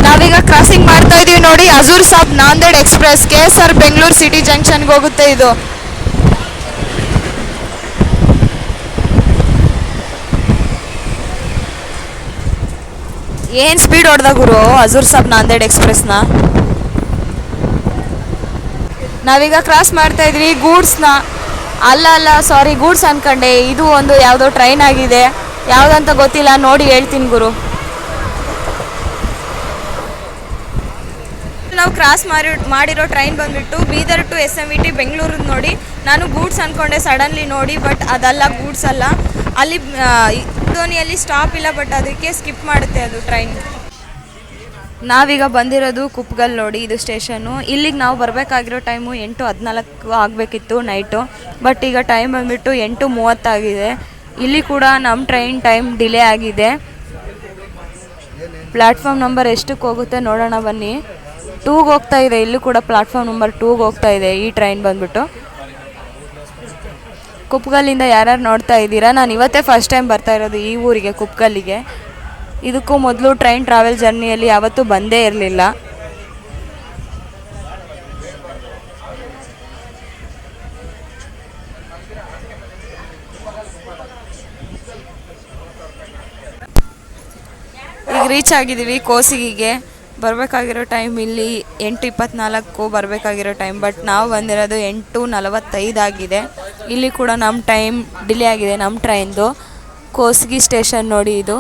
ನಾವೀಗ ಕ್ರಾಸಿಂಗ್ ಮಾಡ್ತಾ ಇದೀವಿ ನೋಡಿ Hazur Sahib Nanded express. KSR Bengaluru city ಜಂಕ್ಷನ್ಗೆ ಹೋಗುತ್ತೆ ಇದು. ಏನು ಸ್ಪೀಡ್ ಹೊಡೆದ ಗುರು ಹಜೂರ್ ಸಾಬ್ ನಾಂದೇಡ್ ಎಕ್ಸ್ಪ್ರೆಸ್ನ. ನಾವೀಗ ಕ್ರಾಸ್ ಮಾಡ್ತಾ ಇದ್ವಿ ಗೂಡ್ಸ್ನ. ಅಲ್ಲ ಸಾರಿ, ಗೂಡ್ಸ್ ಅನ್ಕೊಂಡೆ. ಇದು ಒಂದು ಯಾವುದೋ ಟ್ರೈನ್ ಆಗಿದೆ, ಯಾವುದಂತ ಗೊತ್ತಿಲ್ಲ, ನೋಡಿ ಹೇಳ್ತೀನಿ ಗುರು. ನಾವು ಕ್ರಾಸ್ ಮಾಡಿರೋ ಟ್ರೈನ್ ಬಂದುಬಿಟ್ಟು ಬೀದರ್ ಟು SMVT ಬೆಂಗಳೂರು ನೋಡಿ. ನಾನು ಗೂಡ್ಸ್ ಅಂದ್ಕೊಂಡೆ ಸಡನ್ಲಿ ನೋಡಿ, ಬಟ್ ಅದಲ್ಲ, ಗೂಡ್ಸ್ ಅಲ್ಲ. ಅಲ್ಲಿ ಆದೋನಿಯಲ್ಲಿ ಸ್ಟಾಪ್ ಇಲ್ಲ, ಬಟ್ ಅದಕ್ಕೆ ಸ್ಕಿಪ್ ಮಾಡುತ್ತೆ ಅದು ಟ್ರೈನ್. ನಾವೀಗ ಬಂದಿರೋದು ಕುಪ್ಪಗಲ್ ನೋಡಿ, ಇದು ಸ್ಟೇಷನ್ನು. ಇಲ್ಲಿಗೆ ನಾವು ಬರಬೇಕಾಗಿರೋ ಟೈಮು 8:14 ಆಗಬೇಕಿತ್ತು ನೈಟು, ಬಟ್ ಈಗ ಟೈಮ್ ಬಂದುಬಿಟ್ಟು 8:30 ಆಗಿದೆ. ಇಲ್ಲಿ ಕೂಡ ನಮ್ಮ ಟ್ರೈನ್ ಟೈಮ್ ಡಿಲೇ ಆಗಿದೆ. ಪ್ಲ್ಯಾಟ್ಫಾರ್ಮ್ ನಂಬರ್ ಎಷ್ಟಕ್ಕೆ ಹೋಗುತ್ತೆ ನೋಡೋಣ ಬನ್ನಿ. 2ಗೆ ಹೋಗ್ತಾ ಇದೆ. ಇಲ್ಲೂ ಕೂಡ ಪ್ಲ್ಯಾಟ್ಫಾರ್ಮ್ ನಂಬರ್ 2ಗೆ ಹೋಗ್ತಾ ಇದೆ ಈ ಟ್ರೈನ್ ಬಂದ್ಬಿಟ್ಟು. ಕುಪ್ಪಗಲ್ಲಿಂದ ಯಾರ್ಯಾರು ನೋಡ್ತಾ ಇದ್ದೀರಾ, ನಾನು ಇವತ್ತೇ ಫಸ್ಟ್ ಟೈಮ್ ಬರ್ತಾ ಇರೋದು ಈ ಊರಿಗೆ, ಕುಪ್ಪಗಲ್ಲಿಗೆ. ಇದಕ್ಕೂ ಮೊದಲು ಟ್ರೈನ್ ಟ್ರಾವೆಲ್ ಜರ್ನಿಯಲ್ಲಿ ಯಾವತ್ತೂ ಬಂದೇ ಇರಲಿಲ್ಲ. ಈಗ ರೀಚ್ ಆಗಿದ್ದೀವಿ ಕೋಸಿಗಿಗೆ. ಬರಬೇಕಾಗಿರೋ ಟೈಮ್ ಇಲ್ಲಿ 8:24 ಬರಬೇಕಾಗಿರೋ ಟೈಮ್, ಬಟ್ ನಾವು ಬಂದಿರೋದು 8:45 ಆಗಿದೆ. ಇಲ್ಲಿ ಕೂಡ ನಮ್ಮ ಟೈಮ್ ಡಿಲೇ ಆಗಿದೆ ನಮ್ಮ ಟ್ರೈನ್ದು. ಕೋಸ್ಗಿ ಸ್ಟೇಷನ್ ನೋಡಿ ಇದು.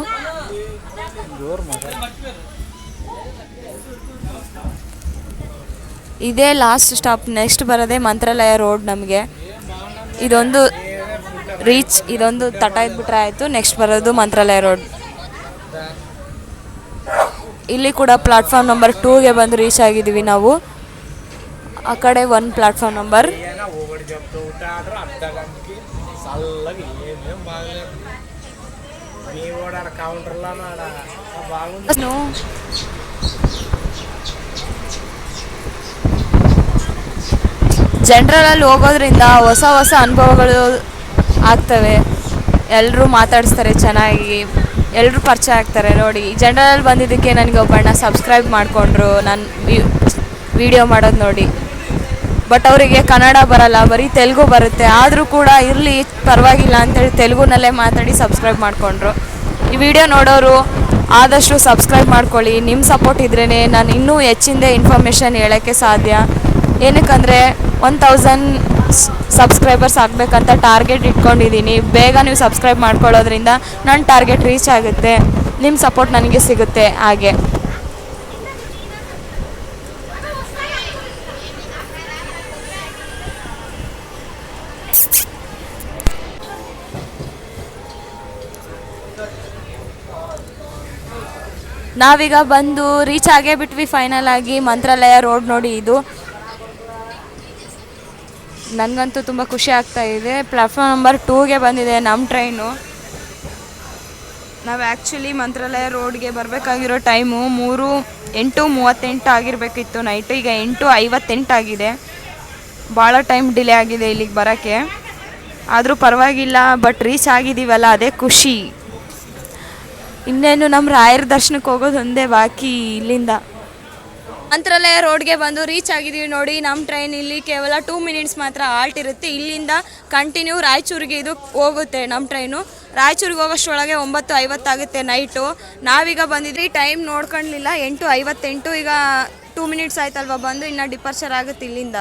ಇದೇ ಲಾಸ್ಟ್ ಸ್ಟಾಪ್. ನೆಕ್ಸ್ಟ್ ಬರೋದೇ ಮಂತ್ರಾಲಯ ರೋಡ್ ನಮಗೆ. ಇದೊಂದು ತಟ ಇದ್ಬಿಟ್ರೆ ಆಯಿತು. ನೆಕ್ಸ್ಟ್ ಬರೋದು ಮಂತ್ರಾಲಯ ರೋಡ್. ಇಲ್ಲಿ ಕೂಡ ಪ್ಲ್ಯಾಟ್ಫಾರ್ಮ್ ನಂಬರ್ 2ಗೆ ಬಂದು ರೀಚ್ ಆಗಿದ್ದೀವಿ ನಾವು. ಆ ಕಡೆ 1 ಪ್ಲ್ಯಾಟ್ಫಾರ್ಮ್ ನಂಬರ್. ಜನರಲಲ್ಲಿ ಹೋಗೋದ್ರಿಂದ ಹೊಸ ಅನುಭವಗಳು ಆಗ್ತವೆ. ಎಲ್ಲರೂ ಮಾತಾಡಿಸ್ತಾರೆ ಚೆನ್ನಾಗಿ, ಎಲ್ಲರೂ ಪರಿಚಯ ಆಗ್ತಾರೆ ನೋಡಿ. ಜನರಲ್ ಬಂದಿದ್ದಕ್ಕೆ ನನಗೆ ಒಬ್ಬಣ್ಣ ಸಬ್ಸ್ಕ್ರೈಬ್ ಮಾಡಿಕೊಂಡ್ರು ನನ್ನ ವಿಡಿಯೋ ಮಾಡೋದು ನೋಡಿ. ಬಟ್ ಅವರಿಗೆ ಕನ್ನಡ ಬರಲ್ಲ, ಬರೀ ತೆಲುಗು ಬರುತ್ತೆ. ಆದರೂ ಕೂಡ ಇರಲಿ ಪರವಾಗಿಲ್ಲ ಅಂತೇಳಿ ತೆಲುಗುನಲ್ಲೇ ಮಾತಾಡಿ ಸಬ್ಸ್ಕ್ರೈಬ್ ಮಾಡಿಕೊಂಡ್ರು. ಈ ವಿಡಿಯೋ ನೋಡೋರು ಆದಷ್ಟು ಸಬ್ಸ್ಕ್ರೈಬ್ ಮಾಡ್ಕೊಳ್ಳಿ. ನಿಮ್ಮ ಸಪೋರ್ಟ್ ಇದ್ರೇ ನಾನು ಇನ್ನೂ ಹೆಚ್ಚಿಂದ ಇನ್ಫಾರ್ಮೇಷನ್ ಹೇಳೋಕ್ಕೆ ಸಾಧ್ಯ. ಏನಕ್ಕಂದರೆ 1000 ಸಬ್ಸ್ಕ್ರೈಬರ್ಸ್ ಆಗಬೇಕಂತ ಟಾರ್ಗೆಟ್ ಇಟ್ಕೊಂಡಿದ್ದೀನಿ. ಬೇಗ ನೀವು ಸಬ್ಸ್ಕ್ರೈಬ್ ಮಾಡ್ಕೊಳ್ಳೋದ್ರಿಂದ ನನ್ನ ಟಾರ್ಗೆಟ್ ರೀಚ್ ಆಗುತ್ತೆ, ನಿಮ್ಮ ಸಪೋರ್ಟ್ ನನಗೆ ಸಿಗುತ್ತೆ. ಹಾಗೆ ನಾವೀಗ ಬಂದು ರೀಚ್ ಆಗೇ ಬಿಟ್ವಿ ಫೈನಲ್ ಆಗಿ. ಮಂತ್ರಾಲಯ ರೋಡ್ ನೋಡಿ ಇದು. ನನಗಂತೂ ತುಂಬ ಖುಷಿ ಆಗ್ತಾ ಇದೆ. ಪ್ಲ್ಯಾಟ್ಫಾರ್ಮ್ ನಂಬರ್ 2ಗೆ ಬಂದಿದೆ ನಮ್ಮ ಟ್ರೈನು. ನಾವು ಆ್ಯಕ್ಚುಲಿ ಮಂತ್ರಾಲಯ ರೋಡ್ಗೆ ಬರಬೇಕಾಗಿರೋ ಟೈಮು 8:38 ಆಗಿರಬೇಕಿತ್ತು ನೈಟು. ಈಗ 8:58 ಆಗಿದೆ. ಭಾಳ ಟೈಮ್ ಡಿಲೇ ಆಗಿದೆ ಇಲ್ಲಿಗೆ ಬರೋಕ್ಕೆ. ಆದರೂ ಪರವಾಗಿಲ್ಲ, ಬಟ್ ರೀಚ್ ಆಗಿದ್ದೀವಲ್ಲ ಅದೇ ಖುಷಿ. ಇನ್ನೇನು ನಮ್ಮ ರಾಯರ ದರ್ಶನಕ್ಕೆ ಹೋಗೋದು ಒಂದೇ ಬಾಕಿ ಇಲ್ಲಿಂದ. ಮಂತ್ರಾಲಯ ರೋಡ್ಗೆ ಬಂದು ರೀಚ್ ಆಗಿದ್ದೀವಿ ನೋಡಿ. ನಮ್ಮ ಟ್ರೈನ್ ಇಲ್ಲಿ ಕೇವಲ 2 ಮಿನಿಟ್ಸ್ ಮಾತ್ರ ಆಲ್ಟ್ ಇರುತ್ತೆ. ಇಲ್ಲಿಂದ ಕಂಟಿನ್ಯೂ ರಾಯಚೂರಿಗೆ ಇದು ಹೋಗುತ್ತೆ ನಮ್ಮ ಟ್ರೈನು. ರಾಯಚೂರಿಗೆ ಹೋಗೋಷ್ಟರೊಳಗೆ 9:50 ಆಗುತ್ತೆ ನೈಟು. ನಾವೀಗ ಬಂದಿದ್ರಿ, ಟೈಮ್ ನೋಡ್ಕೊಳ್ಳಿಲ್ಲ, 8:58. ಈಗ 2 ಮಿನಿಟ್ಸ್ ಆಯ್ತಲ್ವ ಬಂದು, ಇನ್ನು ಡಿಪಾರ್ಚರ್ ಆಗುತ್ತೆ ಇಲ್ಲಿಂದ.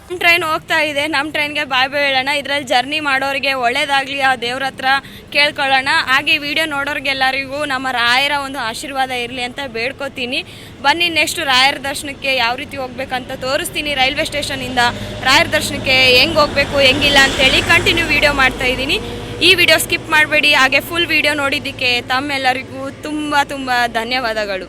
ನಮ್ಮ ಟ್ರೈನ್ ಹೋಗ್ತಾ ಇದೆ, ನಮ್ಮ ಟ್ರೈನ್ಗೆ ಬಾಯ್ ಬಾಯ್ ಹೇಳೋಣ. ಇದರಲ್ಲಿ ಜರ್ನಿ ಮಾಡೋರಿಗೆ ಒಳ್ಳೇದಾಗಲಿ, ಆ ದೇವ್ರ ಹತ್ರ ಕೇಳ್ಕೊಳ್ಳೋಣ. ಹಾಗೆ ವಿಡಿಯೋ ನೋಡೋರಿಗೆಲ್ಲರಿಗೂ ನಮ್ಮ ರಾಯರ ಒಂದು ಆಶೀರ್ವಾದ ಇರಲಿ ಅಂತ ಬೇಡ್ಕೋತೀನಿ. ಬನ್ನಿ ನೆಕ್ಸ್ಟ್ ರಾಯರ ದರ್ಶನಕ್ಕೆ ಯಾವ ರೀತಿ ಹೋಗ್ಬೇಕಂತ ತೋರಿಸ್ತೀನಿ. ರೈಲ್ವೆ ಸ್ಟೇಷನಿಂದ ರಾಯರ ದರ್ಶನಕ್ಕೆ ಹೆಂಗೆ ಹೋಗಬೇಕು ಹೆಂಗಿಲ್ಲ ಅಂತೇಳಿ ಕಂಟಿನ್ಯೂ ವಿಡಿಯೋ ಮಾಡ್ತಾ ಇದ್ದೀನಿ. ಈ ವಿಡಿಯೋ ಸ್ಕಿಪ್ ಮಾಡಬೇಡಿ. ಹಾಗೆ ಫುಲ್ ವಿಡಿಯೋ ನೋಡಿದ್ದಕ್ಕೆ ತಮ್ಮೆಲ್ಲರಿಗೂ ತುಂಬ ತುಂಬ ಧನ್ಯವಾದಗಳು.